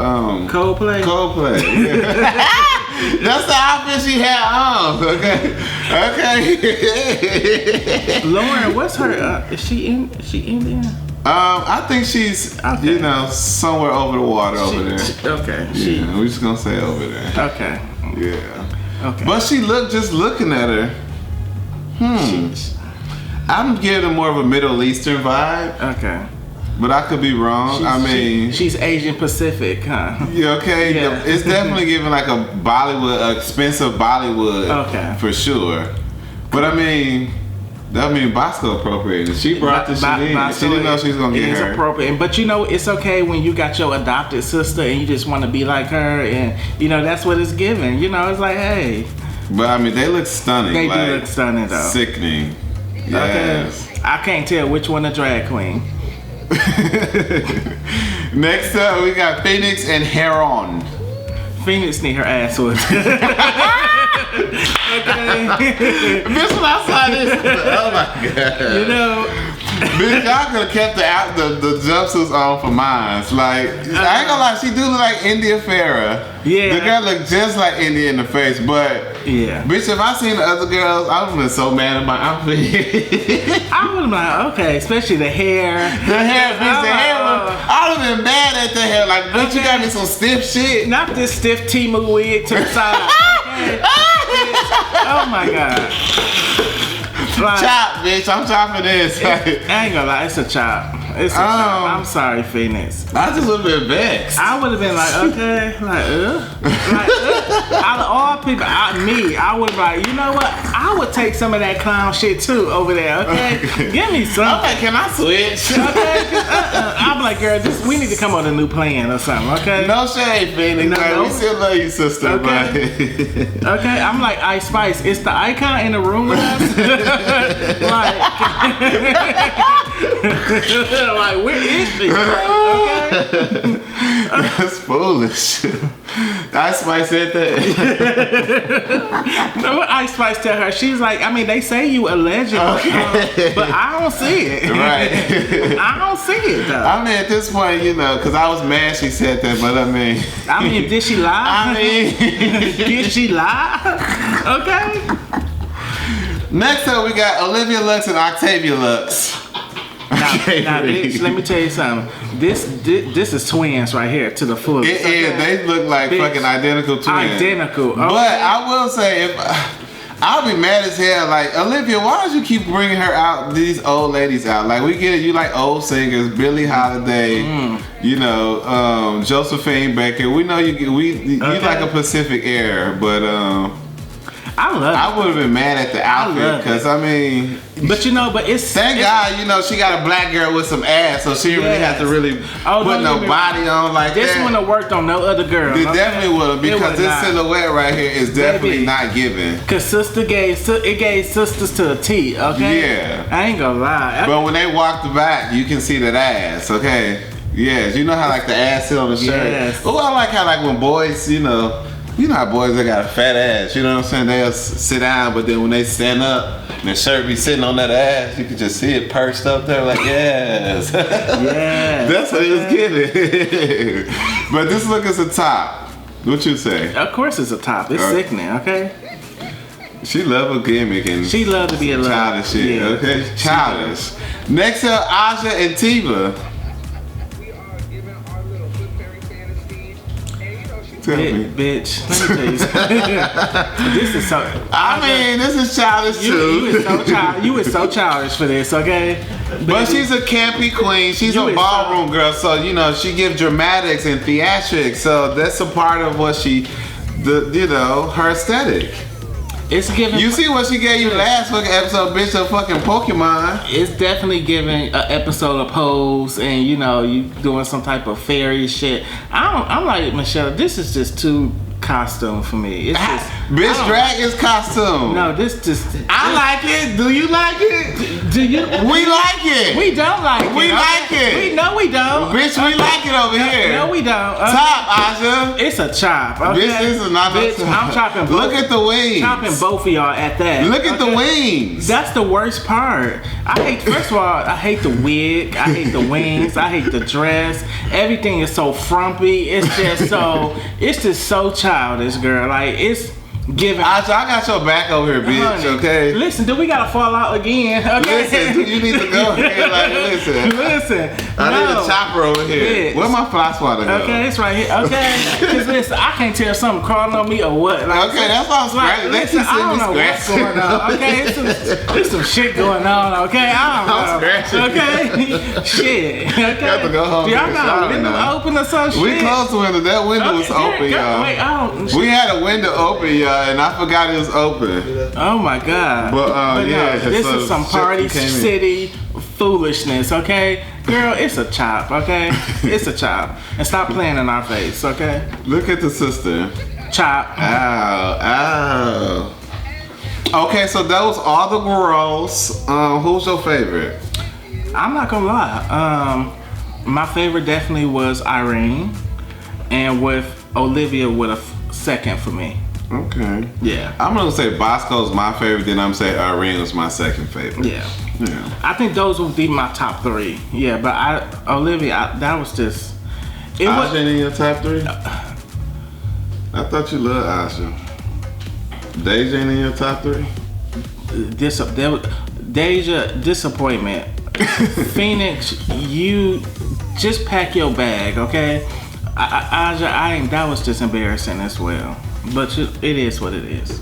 Coldplay. Yeah. That's the outfit she had on. Okay. Lauren, what's her? Is she Indian? I think she's you know somewhere over the water over there. Okay. We're just gonna say over there. Okay. Yeah. Okay. But she looked just looking at her. I'm getting more of a Middle Eastern vibe. Okay. But I could be wrong. She's Asian Pacific, huh? Yeah, okay. Yeah. It's definitely giving like a Bollywood, expensive Bollywood. Okay. For sure. But I mean Bosco appropriated. She brought this shit in. She didn't know she was gonna get her. It is appropriate. But you know, it's okay when you got your adopted sister and you just want to be like her, and you know that's what it's giving. You know, it's like, hey. But I mean, they look stunning. They do look stunning though. Sickening. Yes. Okay. I can't tell which one a drag queen. Next up, we got Phoenix and Heron. Phoenix need her ass whipped. Okay. Bitch, when I saw this, oh my god. You know, bitch, y'all could have kept the jumpsuits on for mine. Like, I ain't gonna lie, she do look like India Farah. Yeah. The girl look just like India in the face, but yeah. Bitch, if I seen the other girls, I would have been so mad at my outfit. I would have been like, okay, especially the hair. The hair I would've been mad at the hair. Like, bitch, you got me some stiff shit. Not this stiff Timu wig to the side. Okay? Oh my God. Like, Chop, bitch. I'm chopping this. I ain't gonna lie, it's a chop. It's a chop. I'm sorry, Phoenix. I just would've been vexed. I would have been like, okay, out of all people, I would have like, you know what? I would take some of that clown shit too over there. Okay, give me some. I'm like, can I switch? Okay, I'm like, girl, we need to come on a new plan or something. Okay. No shade, Phoenix. No. We still love you, sister. Okay. Okay, I'm like Ice Spice. It's the icon in the room with us. Like, where is she? Okay. That's foolish. Ice Spice said that. No, what Ice Spice tell her? She's like, I mean, they say you a legend, but I don't see it. Right. I don't see it though. I mean, at this point, you know, because I was mad she said that, but I mean, did she lie? Did she lie? Okay. Next up, we got Olivia Lux and Octavia Lux. Now, bitch, let me tell you something. This is twins right here to the fullest. It is. They look like fucking identical twins. Identical. Okay. But I will say, I'll be mad as hell. Like, Olivia, why don't you keep bringing her out, these old ladies out? Like, we get it. You like old singers, Billie Holiday, you know, Josephine Baker. We know you like a Pacific era, but I love it. I would have been mad at the outfit because I mean, but you know, but thank God, you know, she got a black girl with some ass, so she didn't really have to really put no body on like this that. This wouldn't have worked on no other girl. It definitely would have, because this silhouette right here is definitely not giving. Cause sister gave sisters to the T. Okay. Yeah. I ain't gonna lie. But when they walked back, you can see that ass. Okay. Yes. You know how like the ass sit on the shirt. Yes. Oh, I like how like when boys, you know how boys that got a fat ass, you know what I'm saying? They'll sit down, but then when they stand up and the shirt be sitting on that ass, you can just see it perched up there like, yes. Yeah. That's what he was getting. But this look is a top. What you say? Of course it's a top. It's sickening, okay? She love a gimmick and she love to be a little childish shit, yeah. Okay? Childish. Next up, Aja and Tiva. Bitch, let me tell you something. This is so. This is childish too. You is so childish for this, okay? But she's a campy queen. She's a ballroom girl, so you know she gives dramatics and theatrics. So that's a part of what her aesthetic. It's giving. You see what she gave you last fucking episode, bitch, of fucking Pokemon. It's definitely giving an episode of Pose, and you know, you doing some type of fairy shit. I'm like, Michelle, this is just too costume for me. It's just bitch drag is costume. No, this just I like it. Do you like it? Do you? We like it. We don't like it. We like it. We know we don't. Bitch, we like it over here. No, we don't. Top, Aja. It's a chop. Okay? Bitch, this is not bitch, I'm chopping both. Look at the wings. Chopping both of y'all at that. Look at the wings. That's the worst part. First of all, I hate the wig. I hate the wings. I hate the dress. Everything is so frumpy. It's just so childish, girl. Like, it's giving. I got your back over here, bitch. Honey, okay. Listen, do we gotta fall out again? Okay. Listen, do you need to go here? Like, listen. I need a chopper over here. Bitch. Where my fly swatter go? Okay, it's right here. Okay. Cause listen, I can't tell if something crawling on me or what. Like, okay, that's why I'm scratching. Listen, I don't know what's going on. Okay, there's some shit going on. Okay, I don't know. Scratching. Okay, shit. Okay. Got to go home. Do y'all got a window open or some shit? We closed the window. That window was open, y'all. Wait, we had a window open, y'all, and I forgot it was open. Oh my God. But yeah, no, this is some Party City foolishness, okay? Girl, it's a chop, okay? It's a chop. And stop playing in our face, okay? Look at the sister. Chop. Ow. Okay, so that was all the girls. Who's your favorite? I'm not gonna lie. My favorite definitely was Irene, and with Olivia with a second for me. Okay. Yeah. I'm gonna say Bosco's my favorite, then I'm saying Irene was my second favorite. Yeah. I think those would be my top three. Yeah, but Olivia, that was just. Aja in your top three? I thought you loved Aja. Deja in your top three? Deja, disappointment. Phoenix, you just pack your bag, okay? That was just embarrassing as well. But it is what it is.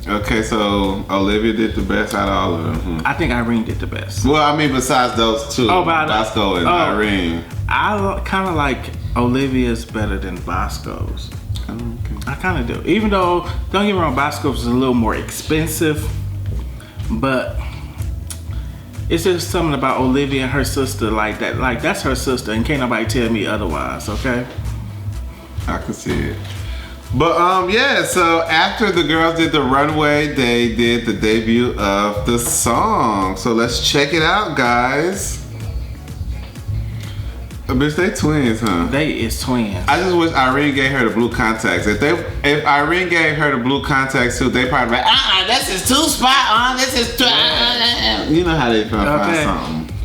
Okay, so Olivia did the best out of all of them. I think Irene did the best. Well, I mean, besides those two, Bosco and Irene. I kind of like Olivia's better than Bosco's. Okay. I kind of do. Even though, don't get me wrong, Bosco's is a little more expensive, but it's just something about Olivia and her sister like that. Like, that's her sister, and can't nobody tell me otherwise, okay? I can see it. But yeah, so after the girls did the runway, they did the debut of the song. So let's check it out, guys. Bitch, they twins, huh? They is twins. I just wish Irene gave her the blue contacts. If Irene gave her the blue contacts too, they probably like, this is too spot on. This is too. You know how they find something.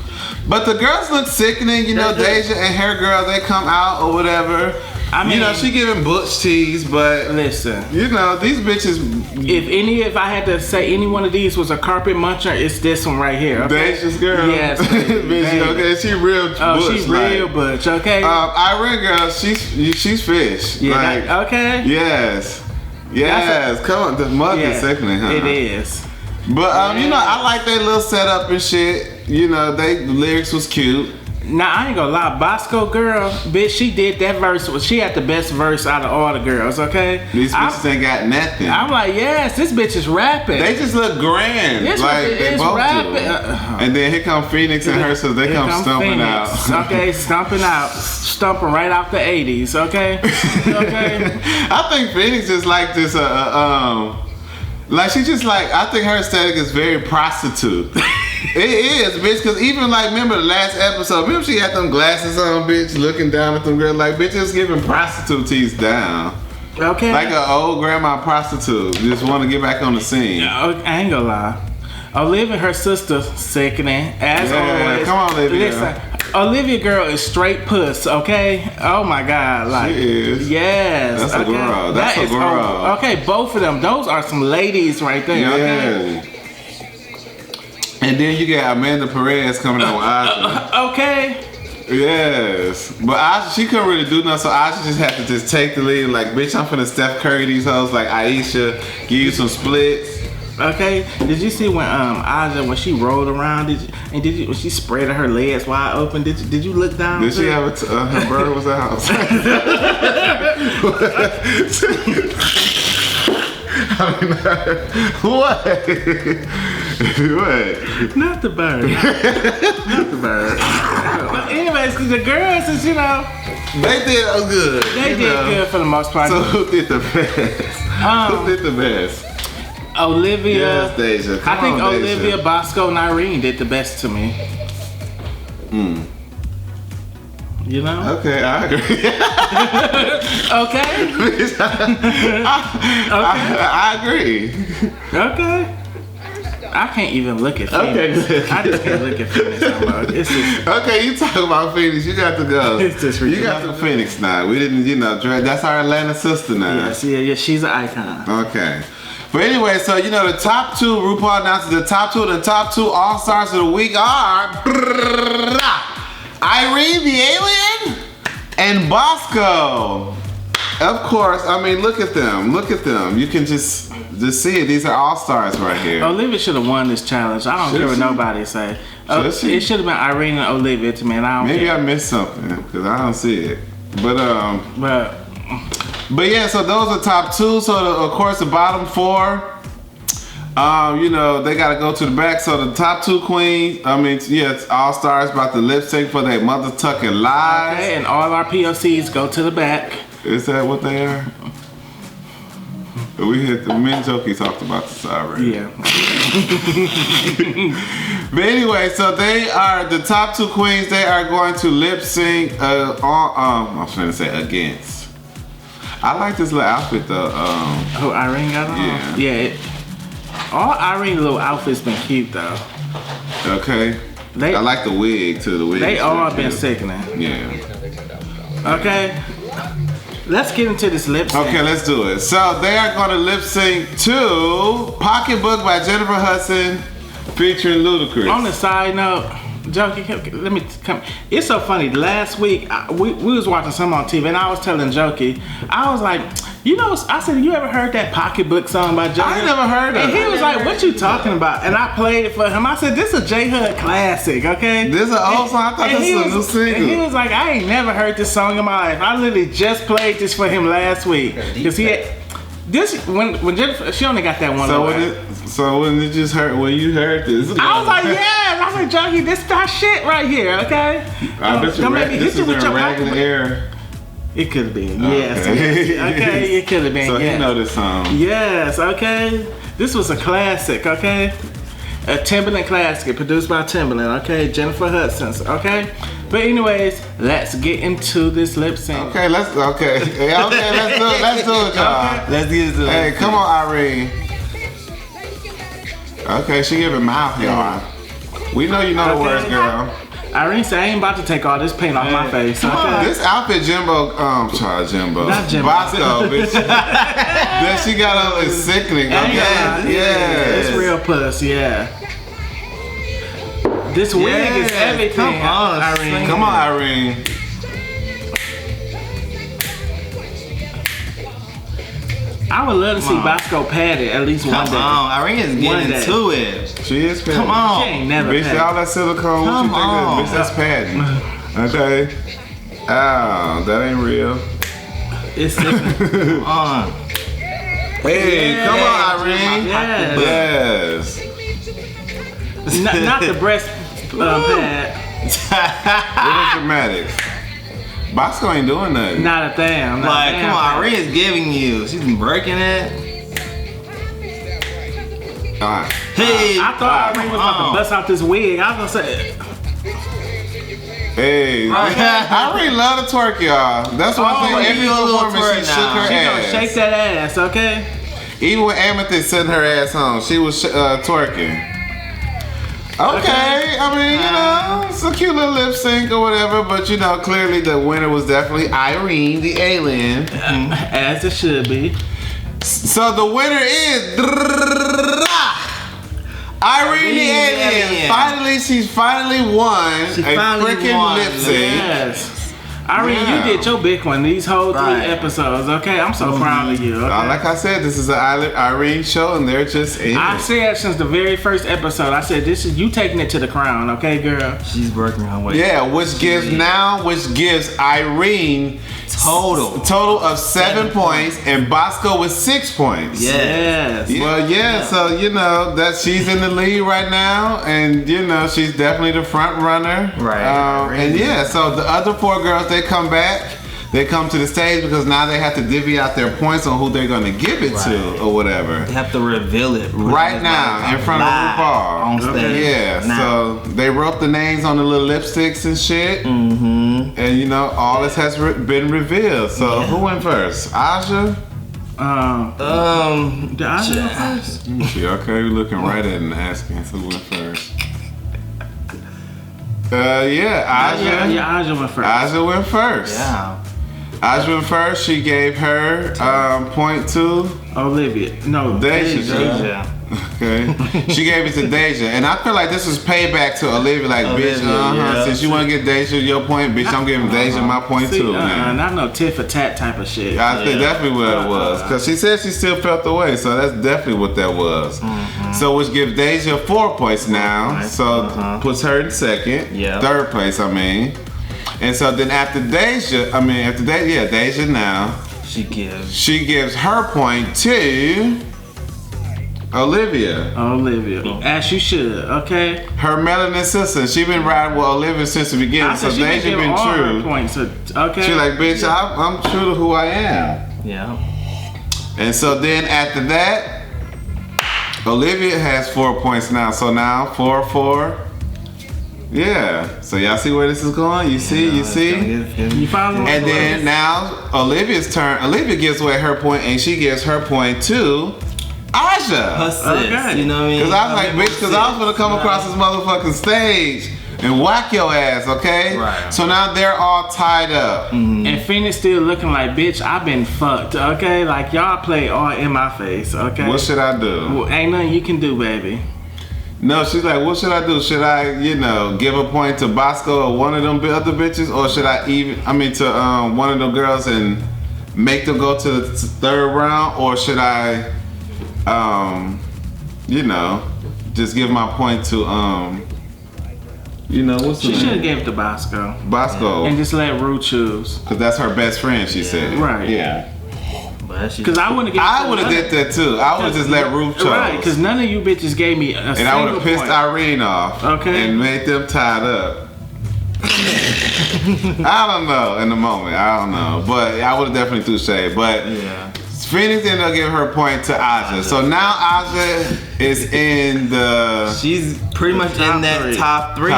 But the girls look sickening. You know, Deja and her girl, they come out or whatever. I mean, you know, she giving butch tease, but listen, you know, these bitches. If I had to say any one of these was a carpet muncher, it's this one right here. Okay? Deja's girl. Yes. Bitch, okay, she real butch. She's real butch. Okay. Irene girl, she's fish. Yeah. Like, okay. Yes. Come on, the mother is sickening, huh? It is. But you know, I like their little setup and shit. You know, the lyrics was cute. Now, I ain't gonna lie, Bosco girl, bitch, she did that verse. She had the best verse out of all the girls, okay? These bitches ain't got nothing. I'm like, yes, this bitch is rapping. They just look grand. This like, they both rapping. do. And then here come Phoenix and her, so they come stumping out. Okay, stumping right out the 80s, okay? Okay. I think Phoenix is like this, like she just like, I think her aesthetic is very prostitute. It is, bitch, because even like, remember the last episode, remember she had them glasses on, bitch, looking down at them girls, like, bitch, just giving prostitute tease down. Okay. Like an old grandma prostitute, just want to get back on the scene. I ain't gonna lie. Olivia and her sister sickening, as always. Come on, Olivia. Listen, Olivia girl is straight puss, okay? Oh my God, like she is. Yes, that's a girl. That's a girl. Okay, both of them. Those are some ladies right there. Yeah. Okay? And then you got Amanda Perez coming out with Aja. Okay. Yes, but Aja, she couldn't really do nothing, so Aja just had to just take the lead. Like, bitch, I'm finna Steph Curry these hoes like Aisha, give you some splits. Okay, did you see when Aja, when she rolled around, when she spread her legs wide open, did you look down? Did she have her bird was out? What? What? Not the bird. Not the bird. But anyways, the girls is, you know, they did good. They did good for the most part. So who did the best? Who did the best? Olivia. Yes, Deja. I think Olivia, Bosco, and Irene did the best to me. You know? Okay, I agree. Okay. I agree. Okay. I can't even look at Phoenix. Okay. I just can't look at Phoenix no more. It's just, okay, you talk about Phoenix, you got to go. It's just you got to Phoenix now. We didn't, you know, that's our Atlanta sister now. Yeah, she's an icon. Okay. But anyway, so you know the top two, RuPaul announces the top two All-Stars of the week are Irene the Alien and Bosco. Of course, I mean, look at them. Look at them. You can just see it. These are All-Stars right here. Olivia should have won this challenge. I don't care what nobody say. It should have been Irene and Olivia to me, and I don't Maybe care. I missed something because I don't see it. But yeah, so those are top two. So of course the bottom four, you know, they gotta go to the back. So the top two queens, I mean, yeah, it's All-Stars about to lip sync for their mother tucking lies. Okay, and all our POCs go to the back. Is that what they are? We hit the men Jokey talked about this already. Yeah. But anyway, so they are the top two queens. They are going to lip sync I was trying to say against. I like this little outfit though. Who Irene got on? Yeah. All Irene little outfits been cute though. Okay. I like the wig too. The wig. They all been sickening. Yeah. Okay. Let's get into this lip sync. Okay, let's do it. So they are going to lip sync to Pocketbook by Jennifer Hudson featuring Ludacris. On the side note, Jokey, let me come. It's so funny. Last week, we was watching some on TV, and I was telling Jokey, I was like, you know, I said, you ever heard that Pocketbook song by Jokey? I never heard of it. And he was like, what you talking Yeah. about? And I played it for him. I said, this is a J Hood classic, okay? This is an old song. I thought this was a new single. And he was like, I ain't never heard this song in my life. I literally just played this for him last week. Because he had, this, when Jennifer, she only got that one. So when you just heard, when you heard this, I was like, yes. I said, Jokey, this is our shit right here, okay? I bet you this is a Ragged Air. It could have been, yes. Okay, it could have been, So yes. he know this song. Yes, okay. This was a classic, okay? A Timberland classic, produced by Timberland, okay? Jennifer Hudson's, okay? But anyways, let's get into this lip sync. Okay, let's do it. Let's do it, y'all. Okay. Let's get into it. Hey, come on, Irene. Okay, she giving mouth, y'all. We know you know the words, girl. Irene said, I ain't about to take all this paint off my face. Okay? This outfit, Jimbo, Jimbo. Not Jimbo. Bosco, bitch. That she got on is sickening. Okay? Yeah. It's real puss, yeah. This wig is everything. Come on, Irene. Come on, Irene. I would love to see Bosco padded at least one day. Come on, Irene is getting into it. She is padding. Come on. She ain't never Bitch, padded. all that silicone, what you think of? Bitch, that's padding. Okay. Oh, that ain't real. It's sickening. Come on. Hey, come on, Irene. Yes. Yes. Not the breast pad. It was dramatic. Bosco ain't doing nothing. Not a thing. Like, come on, Irene is giving you. She's been breaking it. All right. Hey, I thought Irene was about to bust out this wig. I was gonna say, Hey, Irene love to twerk, y'all. That's one thing. you Every a little performance, she twerk shook now. her she gonna ass. shake that ass, okay? Even when Amethyst sent her ass home, she was twerking. Okay, I mean, you know, it's a cute little lip sync or whatever, but you know, clearly the winner was definitely Irene, the alien. As it should be. So the winner is Irene, the alien. Finally, she's finally won a freaking lip sync. Yes. Irene, Yeah. you did your big one these whole 3 Right. episodes, okay? I'm so proud of you, okay? Like I said, this is an Irene show, and they're just in I it. said since the very first episode, I said this is you taking it to the crown, okay, girl? she's working her way. Yeah, which gives Irene total of 7 points, and Bosco with 6 points. Yes. Well, yeah, so you know that she's in the lead right now, and you know she's definitely the front runner. Right. And yeah, so the other 4 girls, they come back. They come to the stage because now they have to divvy out their points on who they're going to give it to or whatever. They have to reveal it Right now in front of RuPaul. on stage. Yeah, Now. so they wrote the names on the little lipsticks and shit. Mm-hmm. And you know, all this has been revealed. So who went first? Aja? Did I go first? Okay, you're looking right at it and asking who went first. Aja. Yeah, Aja went first. Aja went first. Yeah. Aja went first. She gave her point to Olivia. No, Deja. Yeah. Okay. She gave it to Deja. And I feel like this was payback to Olivia. Like, bitch, yeah. since you want to get Deja your point, bitch, I'm giving Deja my point too, man. Not no tit for tat type of shit. I think definitely what it was. Because she said she still felt the way. So that's definitely what that was. So which gives Deja 4 points now. So puts her in second. Yeah. Third place, I mean. And so then after Deja now. She gives. She gives her point to Olivia. As you should, okay? Her melanin sister. She been riding with Olivia since the beginning. I So said she been Deja giving been all her true. points, okay? She like, bitch, I'm true to who I am. Yeah. And so then after that, Olivia has 4 points now. So now 4. Yeah. So y'all see where this is going? You see? You follow me? And then now Olivia's turn. Olivia gives away her point, and she gives her point to Aja. Okay. You know what I mean? Because I was like, bitch, because I was gonna come across this motherfucking stage and whack your ass, okay? Right. So now they're all tied up. And Phoenix still looking like, bitch, I've been fucked, okay? Like, y'all play all in my face, okay? What should I do? Well, ain't nothing you can do, baby. No, she's like, what should I do? Should I, give a point to Bosco or one of them other bitches, or should I to one of them girls and make them go to the third round, or should I, just give my point to what's She should have gave it to Bosco. Bosco. And just let Rue choose. Because that's her best friend, she said. Right. Yeah. Because I wouldn't have. I would have did that too. I would have just let Rue choose. Right. Because none of you bitches gave me a and single I would have pissed point. Irene off. Okay. And made them tied up. I don't know in the moment. I don't know. But I would have definitely threw shade. But Yeah. Phoenix ended up giving her point to Aja. So now Aja is in the She's pretty much in that top three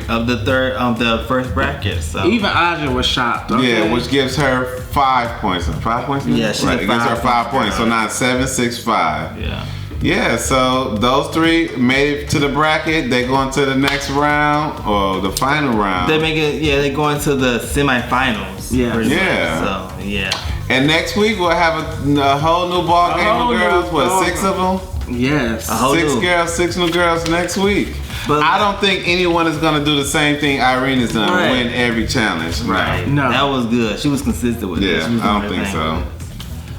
of the first bracket. So Even Aja was shocked. Okay? yeah, which gives her 5 points. 5 points? Yeah, she's right. at It gives her 5 5 points. So now it's 7, 6, 5. yeah. Yeah, so those three made it to the bracket. They go into the next round or the final round. They make it. Yeah, they go into the semifinals. Yeah. pretty Yeah. much. So yeah. And next week we'll have a whole new ball game whole of new girls. What, ball 6 of them? Yes. A whole 6 new- girls, 6 new girls next week. But I don't think anyone is gonna do the same thing Irene has done, Right. win every challenge. Right. No. That was good. She was consistent with it. Yeah, She was I don't doing her think thing. so.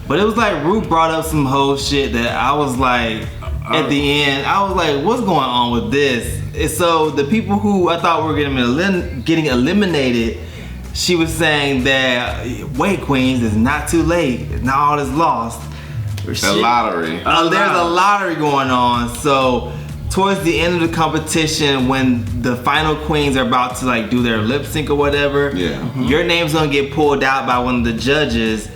But it was like Ruth brought up some whole shit that I was like, at the end, I was like, what's going on with this? And so the people who I thought were getting eliminated, she was saying that, wait, Queens, it's not too late. It's not all is lost. The lottery. There's a lottery going on. So towards the end of the competition, when the final queens are about to like do their lip sync or whatever, your name's gonna get pulled out by one of the judges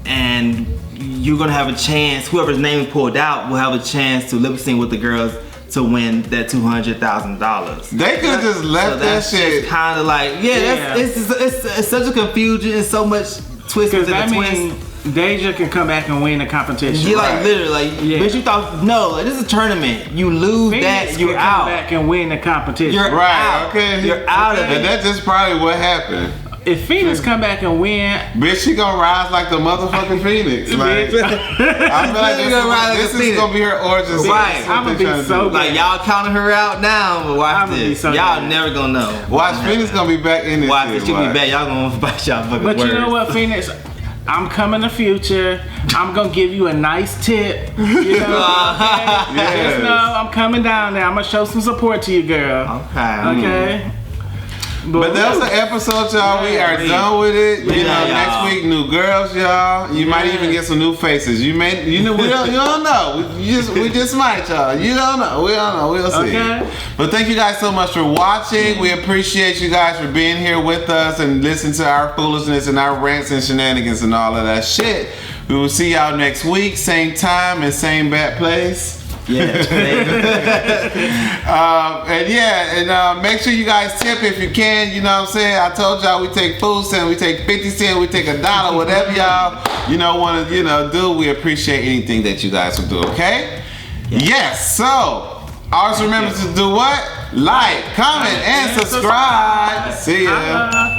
and you're gonna have a chance. Whoever's name is pulled out will have a chance to lip sync with the girls to win that $200,000. They could have just left that shit. Kind of like it's such a confusion and so much twists Because in that the twist. means Deja can come back and win the competition. Yeah, like literally, like bitch, you thought no, like, this is a tournament. You lose Phoenix that, you're can out. come back and win the competition. You're out. Okay. You're out of And it. that's just probably what happened. If Phoenix come back and win, Bitch, she gonna rise like the motherfucking Phoenix. Like, I feel like She gonna rise like this a is Phoenix. gonna be her origin story. Right. That's what I'ma they be trying to so do. Like y'all counting her out now, but watch I'ma be this. so Y'all mad. never gonna know. Watch, Phoenix gonna be back in this Watch shit. it. She'll be back. Y'all gonna bite y'all fucking but words. you know what, Phoenix? I'm coming the future. I'm gonna give you a nice tip. You know, okay? Yes. Just know I'm coming down there. I'm gonna show some support to you, girl. Okay. Okay. But that was the episode, y'all. We are done with it. You know, next week, new girls, y'all. You might even get some new faces. You don't know. We just might, y'all. You don't know. We don't know. We'll see. Okay. But thank you guys so much for watching. We appreciate you guys for being here with us and listening to our foolishness and our rants and shenanigans and all of that shit. We will see y'all next week, same time and same bad place. Yeah. And make sure you guys tip if you can. You know what I'm saying? I told y'all we take food cents, we take 50 cents, we take $1, whatever y'all want to do. We appreciate anything that you guys will do. Okay? Yes. So always remember to do what? Like, comment, and subscribe. See ya.